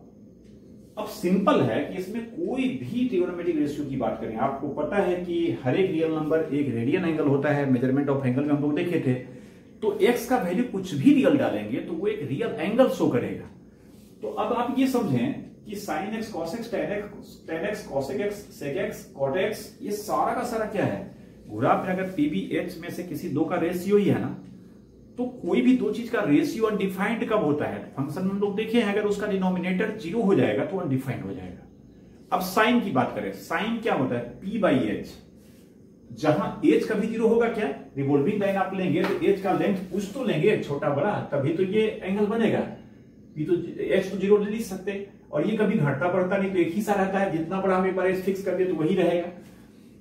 अब सिंपल है कि इसमें कोई भी ट्रिगोनोमेट्रिक रेशियो की बात करें, आपको पता है कि हर एक रियल नंबर एक रेडियन एंगल होता है, मेजरमेंट ऑफ एंगल में हम लोग देखे थे, तो x का वैल्यू कुछ भी रियल डालेंगे तो वो एक रियल एंगल शो करेगा। तो अब आप ये समझें कि sin x cos x tan x cos x sec x cot x ये सारा का सारा क्या है, ग्राफ में अगर pb h में से किसी दो का रेशियो ही है ना, तो कोई भी दो चीज का रेशियो अनडिफाइंड कब होता है, फंक्शन में हम लोग देखे हैं, अगर उसका डिनोमिनेटर 0 हो जाएगा तो अनडिफाइंड हो जाएगा। अब साइन की बात करें, साइन क्या होता है, p/h, जहां h कभी 0 होगा, क्या रिवॉल्विंग लाइन आप लेंगे तो h का लेंथ कुछ तो लेंगे छोटा बड़ा, तभी तो ये एंगल बनेगा, तो h तो 0 ले नहीं सकते, और ये कभी घटता बढ़ता नहीं, तो एक ही सा रहता है, जितना बड़ा हम एक बार h फिक्स कर दे तो वही रहेगा।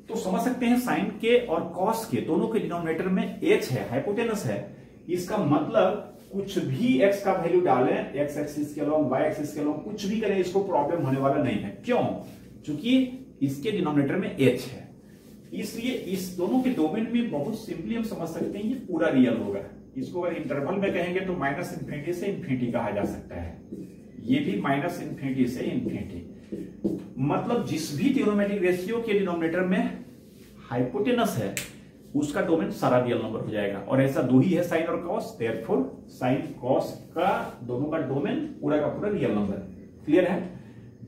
तो समझ सकते हैं साइन के और कॉस के दोनों के डिनोमिनेटर में h है, हाइपोटेनस है, इसका मतलब कुछ भी x का वैल्यू डालें, x एक्सिस के अलोंग y एक्सिस के अलोंग कुछ भी करें, इसको प्रॉब्लम होने वाला नहीं है। क्यों? क्योंकि इसके डिनोमिनेटर में h है, इसलिए इस दोनों के डोमेन में बहुत सिंपली हम समझ सकते हैं ये पूरा रियल होगा। इसको अगर इंटरवल में कहेंगे तो -∞ से ∞ कहा जा सकता है, ये भी -∞ से ∞। मतलब जिस भी ट्रिगोनोमेट्रिक रेशियो के डिनोमिनेटर में हाइपोटेनस है उसका डोमेन सारा रियल नंबर हो जाएगा, और ऐसा दो ही है साइन और कॉस, देयरफॉर साइन कॉस का दोनों का डोमेन पूरा का पूरा रियल नंबर। क्लियर है?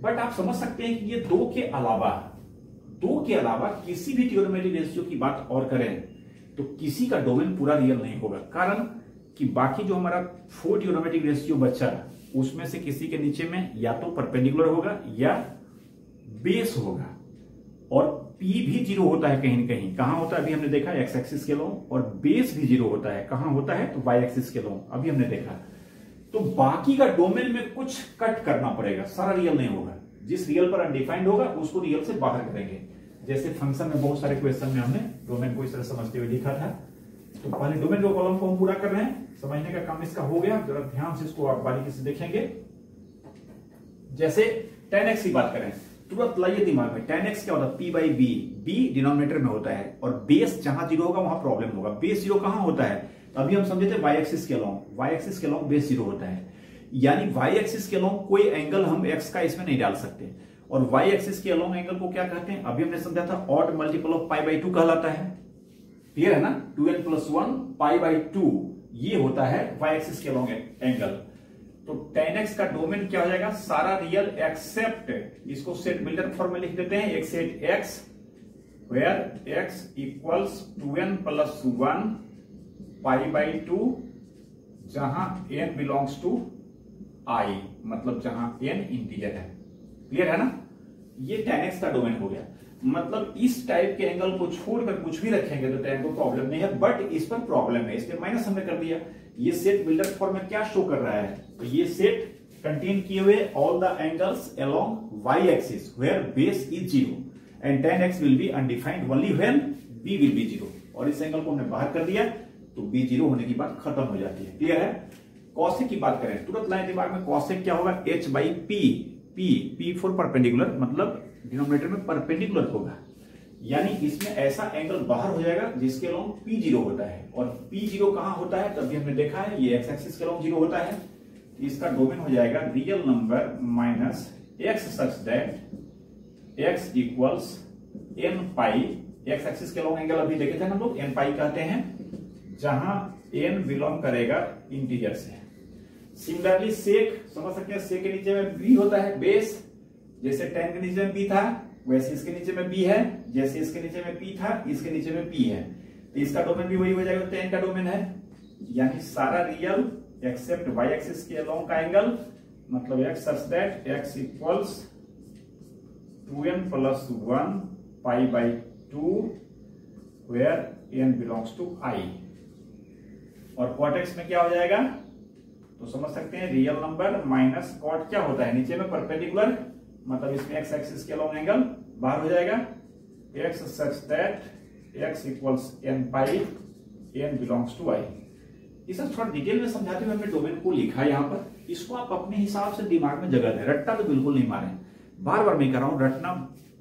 बट आप समझ सकते हैं कि ये दो के अलावा किसी भी ट्रिगोनोमेट्रिक रेशियो की बात और करें तो किसी का डोमेन पूरा रियल नहीं होगा, कारण कि बाकी जो हमारा 4 ट्रिगोनोमेट्रिक रेशियो बचा उसमें से किसी के नीचे में या तो परपेंडिकुलर होगा या बेस होगा, और p भी 0 होता है कहीं न कहीं, कहां होता है अभी हमने देखा x एक्सिस के अलोंग, और बेस भी 0 होता है, कहां होता है तो y एक्सिस के अलोंग, अभी हमने देखा। तो बाकी का डोमेन में कुछ कट करना पड़ेगा, सारा रियल नहीं होगा, जिस रियल पर अनडिफाइंड होगा उसको रियल से बाहर करेंगे। जैसे फंक्शन में बहुत सारे क्वेश्चन में हमने डोमेन को इस तरह समझते हुए लिखा था। तो पहले डोमेन के कॉलम को हम पूरा कर रहे हैं, समझने का काम इसका हो गया, जरा ध्यान से इसको आप बारीकी से देखेंगे। जैसे tan x की बात करें, तुरंत लाइए दिमाग में, tan x क्या होता है, p/b, b डिनोमिनेटर में होता है, और बेस जहां 0 होगा वहां प्रॉब्लम होगा। बेस 0 कहां होता है, तो अभी हम समझे थे y एक्सिस के अलोंग बेस 0 होता है, यानी y एक्सिस के अलोंग कोई एंगल हम x का इसमें नहीं डाल सकते, और y एक्सिस के अलोंग एंगल को क्या कहते हैं, अभी हमने समझा था ऑड मल्टीपल ऑफ π/2 कहलाता है। क्लियर है ना, 2n + 1 π/2 ये होता है y एक्सिस के अलोंग एंगल। तो tan x का डोमेन क्या हो जाएगा, सारा रियल एक्सेप्ट, इसको सेट बिल्डर फॉर्म में लिख देते हैं, एक set x where x equals 2n + 1 π/2 जहां n बिलोंग्स टू i, मतलब जहां n इंटीजर है। क्लियर है ना, ये tan x का डोमेन हो गया। मतलब इस टाइप के एंगल को छोड़कर कुछ भी रखेंगे तो tan को प्रॉब्लम नहीं है, बट इस पर प्रॉब्लम है, इसलिए माइनस हमने कर दिया। ये सेट बिल्डर फॉर्म में क्या शो कर रहा है, तो ये सेट कंटेन किए हुए all the angles along y axis where base is 0 and tan x will be undefined only when b will be 0, और इस एंगल को हमने बाहर कर दिया तो b 0 होने की बात खत्म हो जाती है। क्लियर है? कॉसेक की बात करें, तुरंत लाइन दिमाग में, कॉसेक क्या होगा, h/p, p फॉर परपेंडिकुलर, मतलब डिनोमिनेटर में परपेंडिकुलर होगा, यानी इसमें ऐसा एंगल बाहर हो जाएगा जिसके अलोंग p0 होता है, और p0 कहां होता है, तभी हमने देखा है ये x एक्सिस के अलोंग 0 होता है, इसका डोमेन हो जाएगा real number minus x such that x equals n π, x axis के अलोंग एंगल अभी देखे थे हम लोग, n π कहते हैं, जहां n बिलोंग करेगा इंटीजर से। सिमिलरली सेक समझ सकते हैं, सेक के नीचे में b होता है बेस, जैसे tan के नीचे में b था वैसे इसके नीचे में b है, जैसे इसके नीचे में p था इसके नीचे में p है। तो इसका डोमेन भी वही हो जाएगा, tan का डोमेन है, यानी सारा रियल एक्सेप्ट y एक्सिस के अलोंग का एंगल, मतलब x such that x equals 2n + 1 π/2 where n belongs to I। और cot x में क्या हो जाएगा, तो समझ सकते हैं रियल नंबर माइनस कॉट क्या होता है, नीचे में परपेंडिकुलर, मतलब इसमें x एक्सिस के अलोंग एंगल बाहर हो जाएगा, x such that x equals n pi n belongs to I। इसे थोड़ा डिटेल में समझाते हुए हमने डोमेन को लिखा है यहाँ पर, इसको आप अपने हिसाब से दिमाग में जगह दें, रट्टा तो बिल्कुल नहीं मारे, बार बार मैं कर रहा हूँ, रटना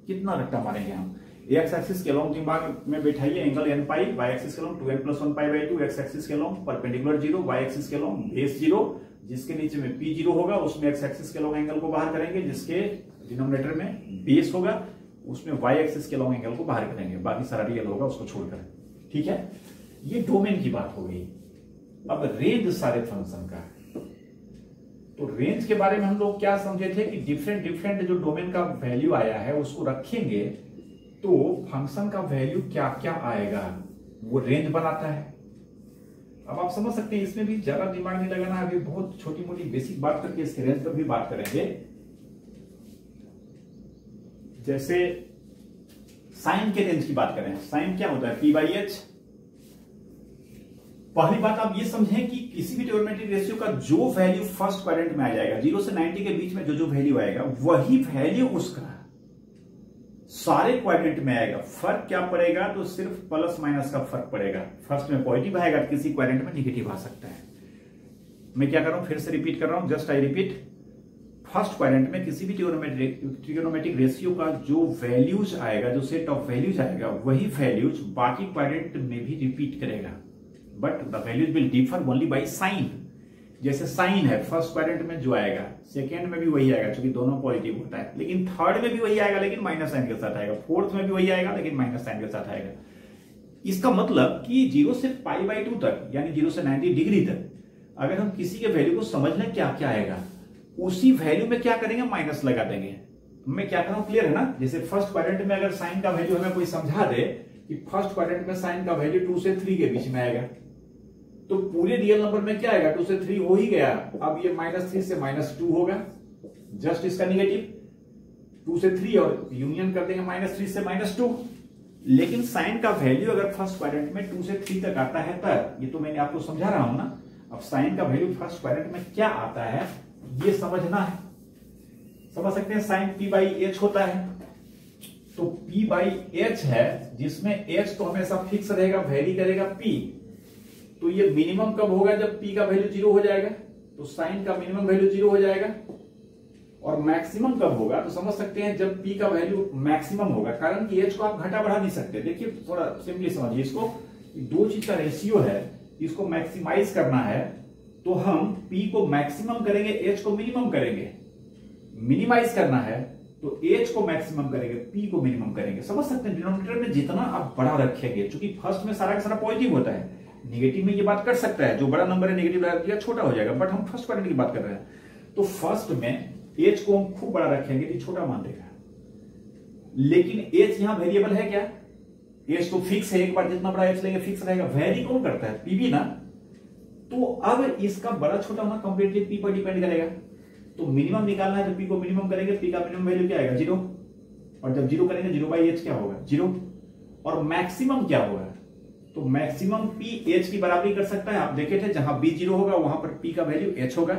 कितना रट्टा मारेंगे हम। x एक्सिस के अलोंग दिमाग में बैठाइए एंगल n पाई, y एक्सिस के अलोंग 2n + 1 π/2, x एक्सिस के अलोंग परपेंडिकुलर 0, y एक्सिस के अलोंग बेस 0, जिसके नीचे में p0 होगा, उसमें x एक्सिस के अलोंग एंगल को बाहर करेंगे, जिसके डिनोमिनेटर में बेस होगा, उसमें y एक्सिस के अलोंग एंगल को बाहर करेंगे, बाकी सारा रियल होगा उसको छोड़कर। ठीक है, ये डोमेन की बात हो गई। अब रेंज सारे फंक्शन का, तो रेंज के बारे में हम लोग क्या समझे थे कि डिफरेंट जो डोमेन का वैल्यू आया है उसको रखेंगे तो फंक्शन का वैल्यू क्या क्या आएगा, वो रेंज बनाता है। अब आप समझ सकते हैं, इसमें भी ज्यादा दिमाग नहीं लगाना, अभी बहुत छोटी मोटी बेसिक बात करके इसके रेंज पर भी बात करेंगे। जैसे साइन के रेंज की बात करें, साइन क्या होता है, p/h। पहली बात आप ये समझें कि किसी भी ट्रिग्नोमेट्रिक रेशियो का जो वैल्यू फर्स्ट क्वाड्रेंट में आ जाएगा, 0 से 90 के बीच में जो वैल्यू आएगा, वही वैल्यू उसका सारे क्वाड्रेंट में आएगा। फर्क क्या पड़ेगा, तो सिर्फ प्लस माइनस का फर्क पड़ेगा, फर्स्ट में पॉजिटिव आएगा, किसी क्वाड्रेंट में नेगेटिव आ सकता है। मैं क्या कर रहा हूं, फिर से रिपीट कर रहा हूं, just I repeat, first quadrant में किसी भी ट्रिग्नोमेट्रिक रेशियो का जो वैल्यूज आएगा, जो सेट ऑफ वैल्यूज आएगा, वही वैल्यूज बाकी क्वाड्रेंट में भी रिपीट करेगा, but the values will differ only by sine. जैसे साइन है फर्स्ट क्वाड्रेंट में जो आएगा, सेकेंड में भी वही आएगा, क्योंकि दोनों पॉजिटिव होता है, लेकिन थर्ड में भी वही आएगा लेकिन माइनस साइन के साथ आएगा, फोर्थ में भी वही आएगा लेकिन माइनस साइन के साथ आएगा। इसका मतलब कि 0 से π/2 तक, यानी 0 से 90 डिग्री तक, अगर हम किसी के वैल्यू को समझ लें क्या क्या आएगा, उसी वैल्यू में क्या करेंगे, माइनस लगा देंगे। मैं क्या कर रहा हूं, क्लियर है ना। जैसे फर्स्ट क्वाड्रेंट में अगर साइन का वैल्यू हमें कोई समझा दे कि फर्स्ट क्वाड्रेंट में साइन का वैल्यू 2 से 3 के बीच में आएगा, तो पूरे रियल नंबर में क्या आएगा, 2 से 3 हो ही गया, अब ये -3 से -2 होगा, जस्ट इसका निगेटिव 2 से 3 और यूनियन कर देंगे -3 से -2। लेकिन साइन का वैल्यू अगर फर्स्ट क्वाड्रेंट में 2 से 3 तक आता है तब, ये तो मैंने आपको समझा रहा हूं ना। अब साइन का वैल्यू फर्स्ट क्वाड्रेंट में क्या आता है ये समझना है, समझ सकते हैं। साइन p/h होता है, तो p/h है, जिसमें h तो हमेशा फिक्स रहेगा, वैरी करेगा p। तो ये मिनिमम कब होगा, जब p का वैल्यू 0 हो जाएगा, तो साइन का मिनिमम वैल्यू 0 हो जाएगा। और मैक्सिमम कब होगा, तो समझ सकते हैं जब p का वैल्यू मैक्सिमम होगा, कारण कि h को आप घटा बढ़ा नहीं सकते। देखिए थोड़ा सिंपली समझिए इसको, दो चीज का रेशियो है, इसको मैक्सिमाइज करना है तो हम p को मैक्सिमम करेंगे, h को मिनिमम करेंगे। मिनिमाइज करना है तो h को मैक्सिमम करेंगे, p को मिनिमम करेंगे। समझ सकते हैं, डिनोमिनेटर में जितना आप बड़ा रखेंगे, क्योंकि फर्स्ट में सारा का सारा पॉजिटिव होता है, नेगेटिव में ये बात कर सकता है, जो बड़ा नंबर है नेगेटिव लगा दिया छोटा हो जाएगा, बट हम फर्स्ट क्वाड्रेंट की बात कर रहे हैं, तो फर्स्ट में h को हम खूब बड़ा रखेंगे तो छोटा मान देगा। लेकिन h यहां वेरिएबल है क्या, h तो फिक्स है, एक बार जितना बड़ा h लेंगे फिक्स रहेगा। वेरी कौन करता है, p भी ना। तो अब इसका बड़ा छोटा होना कंप्लीटली p पर डिपेंड करेगा। तो मिनिमम निकालना है, तो p को मिनिमम करेंगे, p का मिनिमम वैल्यू क्या आएगा, 0। और जब 0 करेंगे 0/h क्या होगा, 0। और मैक्सिमम क्या होगा, तो मैक्सिमम p h की बराबरी कर सकता है। आप देखे थे जहां b 0 होगा वहां पर p का वैल्यू h होगा,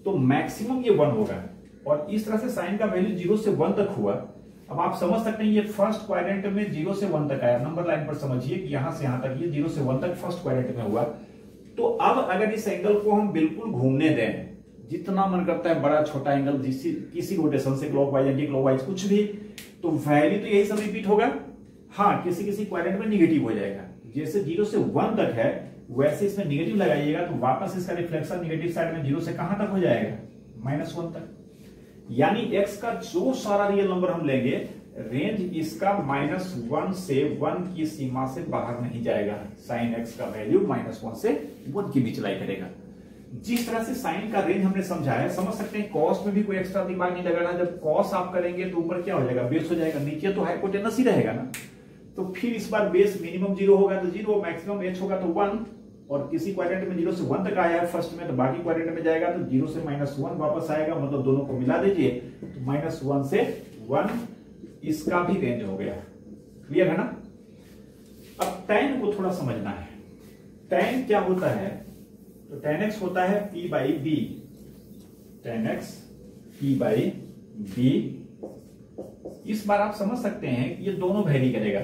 तो मैक्सिमम ये 1 होगा। और इस तरह से साइन का वैल्यू 0 से 1 तक हुआ। अब आप समझ सकते हैं ये फर्स्ट क्वाड्रेंट में 0 से 1 तक आया, नंबर लाइन पर समझिए कि यहां से यहां तक ये 0 से 1 तक फर्स्ट क्वाड्रेंट में हुआ। तो अब अगर इस एंगल को हम बिल्कुल घूमने दें, जितना मन करता है बड़ा छोटा एंगल, किसी रोटेशन से, क्लॉकवाइज एंटी क्लॉकवाइज कुछ भी, तो वैल्यू तो यही सब रिपीट होगा। हाँ, किसी किसी क्वाड्रेंट में निगेटिव हो जाएगा, जैसे 0 से 1 तक है वैसे इसमें निगेटिव लगाइएगा तो वापस इसका रिफ्लेक्शन निगेटिव साइड में 0 से कहां तक हो जाएगा, -1 तक। यानी x का जो सारा रियल नंबर हम लेंगे, रेंज इसका -1 से 1 की सीमा से बाहर नहीं जाएगा। साइन x का वैल्यू -1 से 1 की बीच लाई करेगा। जिस तरह से साइन का रेंज हमने समझाया, समझ सकते हैं कॉस में भी कोई एक्स्ट्रा दिमाग नहीं लगाना। जब कॉस आप करेंगे तो ऊपर क्या हो जाएगा, बेस हो जाएगा, नीचे तो हाइपोटेनस ही रहेगा ना। तो फिर इस बार बेस मिनिमम 0 होगा तो 0, मैक्सिमम h होगा तो 1, और किसी क्वाड्रेंट में 0 से 1 तक आया है फर्स्ट में, तो बाकी क्वाड्रेंट में जाएगा तो 0 से -1 वापस आएगा, मतलब दोनों को मिला दीजिए तो -1 से 1, इसका भी रेंज हो गया। क्लियर है ना? अब tan को थोड़ा समझना है। tan क्या होता है? तो tan x होता है p by B, tan x p by B. इस बार आप समझ सकते हैं कि ये दोनों वेरी करेगा,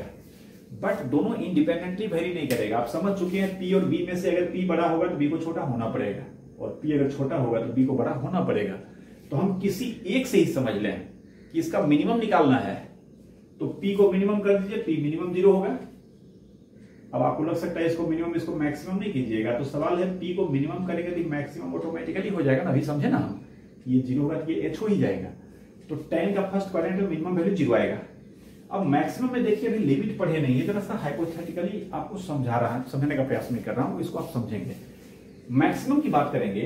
बट दोनों इंडिपेंडेंटली वेरी नहीं करेगा। आप समझ चुके हैं p और b में से अगर p बड़ा होगा तो b को छोटा होना पड़ेगा, और p अगर छोटा होगा तो b को बड़ा होना पड़ेगा। तो हम किसी एक से ही समझ लें कि इसका मिनिमम निकालना है, तो p को मिनिमम कर दीजिए, p मिनिमम 0 होगा। अब आपको लग सकता है इसको मिनिमम इसको मैक्सिमम नहीं कीजिएगा, तो सवाल है p को मिनिमम करेंगे तो मैक्सिमम ऑटोमेटिकली हो जाएगा ना, अभी समझे ना हम, ये 0 होगा तो ये h हो ही जाएगा। तो tan का फर्स्ट क्वाड्रेंट में मिनिमम वैल्यू 0 आएगा। अब मैक्सिमम में देखिए अभी लिमिट पढ़े नहीं है, जरा सा हाइपोथेटिकली आपको समझने का प्रयास नहीं कर रहा हूं, इसको आप समझेंगे। मैक्सिमम की बात करेंगे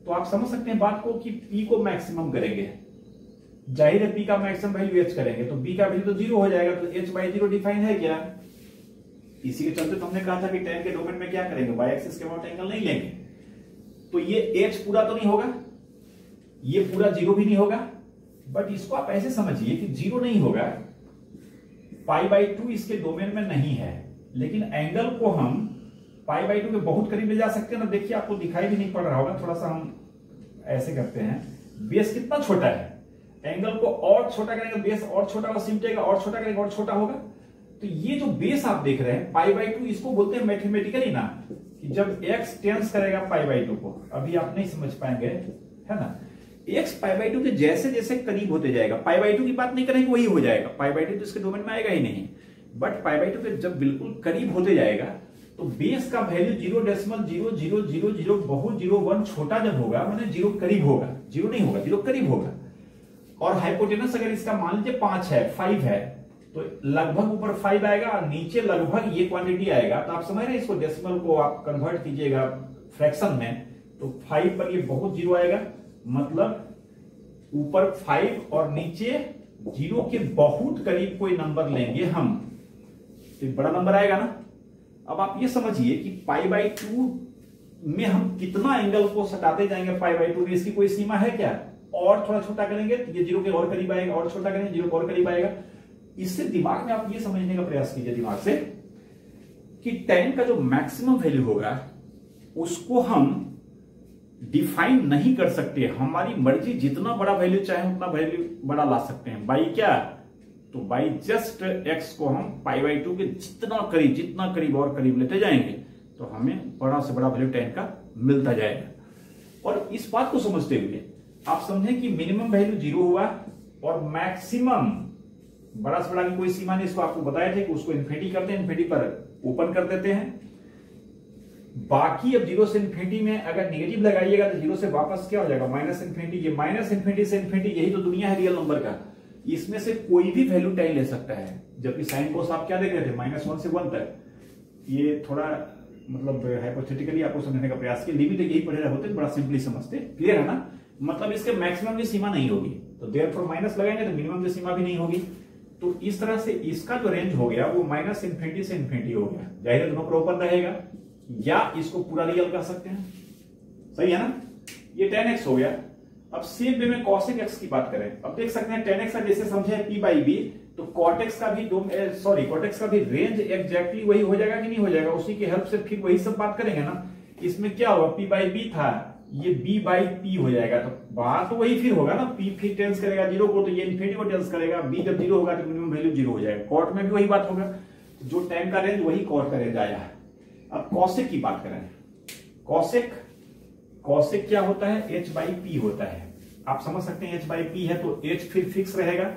तो आप समझ सकते हैं बात को कि p को मैक्सिमम करेंगे, जाहिर है p का मैक्सिमम वैल्यू h करेंगे तो b का वैल्यू तो 0 हो जाएगा, तो h बाई 0 डिफाइन है क्या? इसी के चलते तो हमने कहा था कि tan के डोमेन में क्या करेंगे, y एक्सिस के अबाउट एंगल नहीं लेंगे। तो ये h पूरा तो नहीं होगा, ये पूरा 0 भी नहीं होगा, बट इसको आप ऐसे समझिए कि 0 नहीं होगा, पाई बाई 2 इसके डोमेन में नहीं है, लेकिन एंगल को हम पाई बाई 2 के बहुत करीब ले जा सकते हैं ना। देखिए आपको दिखाई भी नहीं पड़ रहा होगा, थोड़ा सा हम ऐसे करते हैं, बेस कितना छोटा है, एंगल को और छोटा करेंगे बेस और छोटा होगा, सिमटेगा और छोटा करेंगे और छोटा होगा। तो ये जो बेस आप देख रहे हैं पाई बाई 2, इसको बोलते हैं मैथमेटिकली ना कि जब x टेंस करेगा पाई बाई 2 को, अभी आप नहीं समझ पाएंगे, है ना। x पाई बाई 2 के जैसे जैसे करीब होते जाएगा, पाई बाई 2 की बात नहीं करेंगे वही हो जाएगा, पाई बाई 2 तो इसके डोमेन में आएगा ही नहीं, बट पाई बाई 2 के जब बिल्कुल करीब होते जाएगा तो बेस का वैल्यू 0.0000 बहुत 0.1 छोटा जब होगा, मैंने 0 करीब होगा, 0 नहीं होगा, 0 करीब होगा। और हाइपोटेनस अगर इसका मान लीजिए 5 है, 5 है, तो लगभग ऊपर 5 आएगा और नीचे लगभग ये क्वांटिटी आएगा। तो आप समझ रहे हैं, इसको डेसिमल को आप कन्वर्ट कीजिएगा फ्रैक्शन में, तो 5 पर ये बहुत 0 आएगा, मतलब ऊपर 5 और नीचे 0 के बहुत करीब कोई नंबर लेंगे हम, तो बड़ा नंबर आएगा ना। अब आप ये समझिए कि पाई बाई 2 में हम कितना एंगल को सटाते जाएंगे, पाई बाई 2 में इसकी कोई सीमा है क्या? और थोड़ा छोटा करेंगे तो ये 0 के और करीब आएगा, और छोटा करेंगे 0 के और करीब आएगा। इससे दिमाग में आप ये समझने का प्रयास कीजिए दिमाग से कि tan का जो मैक्सिमम वैल्यू होगा उसको हम डिफाइन नहीं कर सकते, हमारी मर्जी, जितना बड़ा वैल्यू चाहे उतना वैल्यू बड़ा ला सकते हैं। बाई क्या? तो बाई जस्ट x को हम पाई बाई 2 के जितना करीब और करीब लेते जाएंगे तो हमें बड़ा से बड़ा वैल्यू tan का मिलता जाएगा। और इस बात को समझते हुए आप समझें कि मिनिमम वैल्यू 0 हुआ और मैक्सिमम बड़ा से बड़ा की कोई सीमा नहीं, इसको आपको बताया था कि उसको इन्फिनिटी करते हैं, इन्फिनिटी पर ओपन कर देते हैं। बाकी अब 0 से इन्फिनिटी में अगर नेगेटिव लगाइएगा तो 0 से वापस क्या हो जाएगा, माइनस इन्फिनिटी। ये माइनस इन्फिनिटी से इन्फिनिटी, यही तो दुनिया है रियल नंबर का, इसमें से कोई भी वैल्यू tan ले सकता है। जबकि साइन कोस आप क्या देख रहे थे, -1 से 1 तक। ये थोड़ा मतलब हाइपोथेटिकली आपको समझने का प्रयास किया, लिमिट यही पढ़े होते बड़ा सिंपली समझते। क्लियर है ना? मतलब इसके मैक्सिमम की सीमा नहीं होगी, तो देयरफॉर माइनस लगाएंगे तो मिनिमम की सीमा भी नहीं होगी। तो इस तरह से इसका जो रेंज हो गया वो माइनस इन्फिनिटी से इन्फिनिटी हो गया। जाहिर दोनों पर ओपन रहेगा, या इसको पूरा रियल कर सकते हैं, सही है ना। ये tan x हो गया। अब सेम वे में cos x की बात करें, अब देख सकते हैं tan x का जैसे समझे p बाई बी, तो cot x का भी cot x का भी रेंज एग्जैक्टली वही हो जाएगा कि नहीं हो जाएगा, उसी की हेल्प से फिर वही सब बात करेंगे ना। इसमें क्या होगा, p बाई बी था, ये b बाई p हो जाएगा, तो बात तो वही फिर होगा ना। p फिर टेंस करेगा 0 को, तो ये इन्फिनिटी को टेंस करेगा। b जब 0 होगा तो मिनिमम वैल्यू 0 हो जाएगा। cot में भी वही बात होगा, जो tan का रेंज वही cot का रेंज आया है। अब cosec की बात करें, cosec क्या होता है, h बाई p होता है। आप समझ सकते हैं h बाई p है तो h फिर फिक्स रहेगा,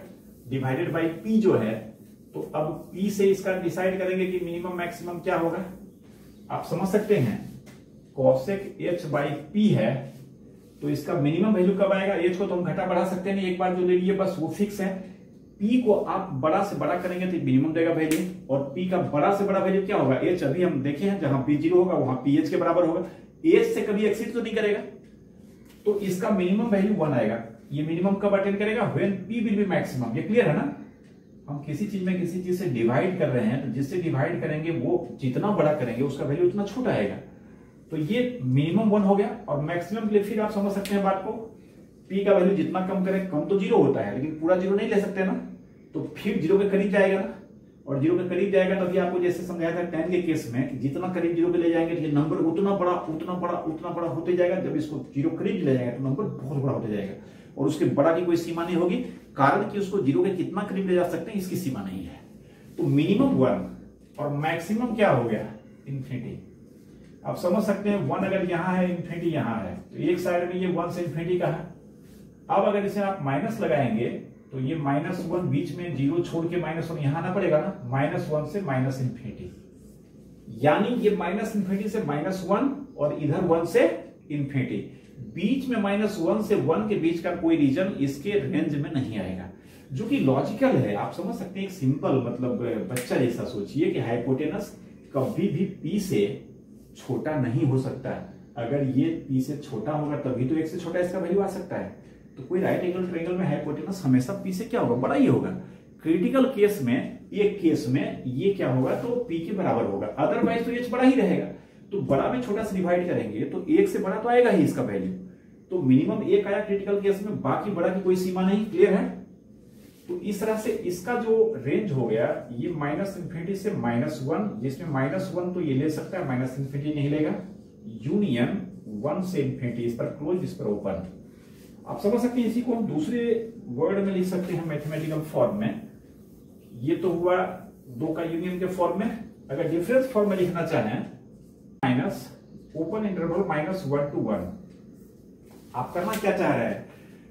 डिवाइडेड बाई p जो है, तो अब p से इसका डिसाइड करेंगे कि मिनिमम मैक्सिमम क्या होगा। आप समझ सकते हैं cosec h बाई p है, तो इसका मिनिमम वैल्यू कब आएगा। h को तो हम घटा बढ़ा सकते हैं, एक बार जो ले लिए बस वो फिक्स है। p को आप बड़ा से बड़ा करेंगे तो मिनिमम देगा वैल्यू, और p का बड़ा से बड़ा वैल्यू क्या होगा, h। अभी हम देखे हैं जहां p 0 होगा वहां p h के बराबर होगा, h से कभी एक्सीड तो नहीं करेगा, तो इसका मिनिमम वैल्यू 1 आएगा। ये मिनिमम कब अटेन करेगा, when p will be maximum. ये क्लियर है ना। हम किसी चीज में किसी चीज से डिवाइड कर रहे हैं तो जिससे डिवाइड करेंगे वो जितना बड़ा करेंगे उसका वैल्यू उतना छोटा आएगा। तो ये मिनिमम 1 हो गया। और मैक्सिमम के लिए फिर आप समझ सकते हैं बात को, p का वैल्यू जितना कम करें, कम तो 0 होता है लेकिन पूरा 0 नहीं ले सकते ना, तो फिर 0 के करीब जाएगा ना, और 0 के करीब जाएगा तभी आपको जैसे समझाया था 10 के केस में कि जितना करीब 0 पे ले जाएंगे ये नंबर उतना बड़ा उतना बड़ा उतना बड़ा होते जाएगा। जब इसको 0 करीब ले जाएगा तो नंबर बहुत बड़ा होता जाएगा और उसके बड़ा की कोई सीमा नहीं होगी, कारण कि उसको 0 के कितना करीब ले जा सकते हैं इसकी सीमा नहीं है। तो मिनिमम 1 और मैक्सिमम क्या हो गया, इंफिनिटी। आप समझ सकते हैं 1 अगर यहां है, इंफिनिटी यहां है, तो एक साइड में ये 1 से इंफिनिटी का है। अब अगर इसे आप माइनस लगाएंगे तो ये -1 बीच में 0 छोड़ के -1 यहां आना पड़ेगा ना, -1 से माइनस इंफिनिटी, यानी ये माइनस इंफिनिटी से -1 और इधर 1 से इंफिनिटी, बीच में -1 से 1 के बीच का कोई रीजन इसके रेंज में नहीं आएगा, जो कि लॉजिकल है। आप समझ सकते हैं, एक सिंपल मतलब बच्चा जैसा सोचिए कि हाइपोटेनस कभी भी p से छोटा नहीं हो सकता है। अगर ये p से छोटा होगा तभी तो 1 से छोटा इसका वैल्यू आ सकता है। तो कोई राइट एंगल ट्रायंगल में हाइपोटेनस हमेशा p से क्या होगा, बड़ा ही होगा। क्रिटिकल केस में, एक केस में ये क्या होगा तो p के बराबर होगा, अदरवाइज तो h बड़ा ही रहेगा। तो बड़ा में छोटा से डिवाइड करेंगे तो 1 से बड़ा तो आएगा ही इसका वैल्यू। तो मिनिमम 1 आया क्रिटिकल केस में, बाकी बड़ा की कोई सीमा नहीं। क्लियर है? तो इस तरह से इसका जो रेंज हो गया ये -इंफिनिटी से -1, जिसमें -1 तो ये ले सकता है, -इंफिनिटी नहीं लेगा। यूनियन 1 से इंफिनिटी, इस पर क्लोज इस पर ओपन। आप समझ सकते हैं, इसी को हम दूसरे वर्ड में लिख सकते हैं मैथमेटिकल फॉर्म में। ये तो हुआ 2 का यूनियन के फॉर्म में। अगर डिफरेंस फॉर्म में लिखना चाहें, माइनस ओपन इंटरवल -1 to 1। आप करना क्या चाह रहे हैं,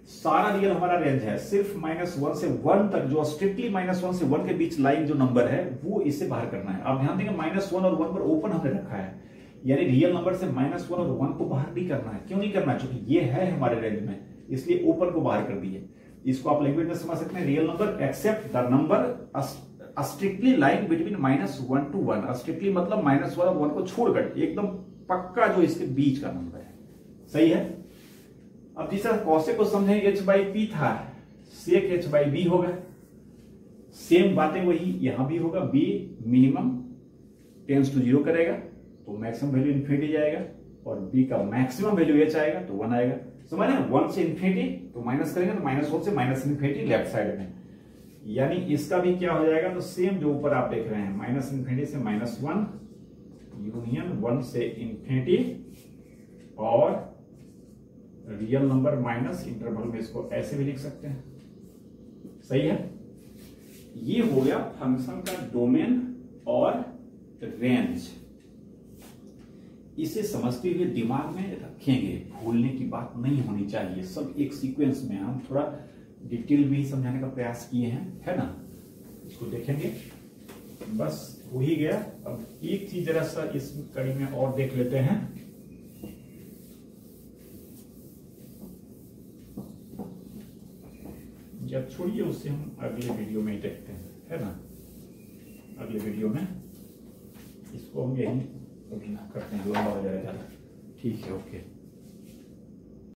सारा रियल हमारा रेंज है, सिर्फ -1 से 1 तक, जो स्ट्रिक्टली -1 से 1 के बीच लाइन जो नंबर है वो इससे बाहर करना है। आप ध्यान देंगे -1 और 1 पर ओपन हमने रखा है, यानी रियल नंबर से -1 और 1 को बाहर नहीं करना है। क्यों नहीं करना है? क्योंकि ये है हमारे रेंज में, इसलिए ओपन को बाहर कर दिए। इसको आप लैंग्वेज में समझ सकते हैं, real number except the number strictly line between -1 to 1। Strictly मतलब -1 और 1 को छोड़कर एकदम पक्का जो इसके बीच का नंबर है। सही है? अब जिस तरह कौशिक को समझें h/p था, सेक h/b होगा। सेम बातें वही यहां भी होगा, b मिनिमम टेंड्स टू 0 करेगा तो मैक्सिमम वैल्यू इंफिनिटी जाएगा, और b का मैक्सिमम वैल्यू h आएगा तो 1 आएगा। समझ रहे हैं? 1 से इंफिनिटी तो माइनस करेंगे तो -1 से माइनस इंफिनिटी लेफ्ट साइड में, यानी इसका भी क्या हो जाएगा तो सेम जो ऊपर आप देख रहे हैं, -इंफिनिटी से -1 यूनियन 1 से इंफिनिटी, और रियल नंबर माइनस इंटरवल में इसको ऐसे भी लिख सकते हैं। सही है? ये हो गया फंक्शन का डोमेन और रेंज। इसे समझते हुए दिमाग में रखेंगे, भूलने की बात नहीं होनी चाहिए। सब एक सीक्वेंस में, हम थोड़ा डिटेल में ही समझाने का प्रयास किए हैं, है ना? इसको देखेंगे, बस हो ही गया। अब एक चीज जरा सा इस कड़ी में और देख लेते हैं। जब छोड़िए उससे, हम अगले वीडियो में ही देखते हैं, है ना? अगले वीडियो में इसको हम यही करते हैं, लंबा हो जाएगा। ठीक है, ओके।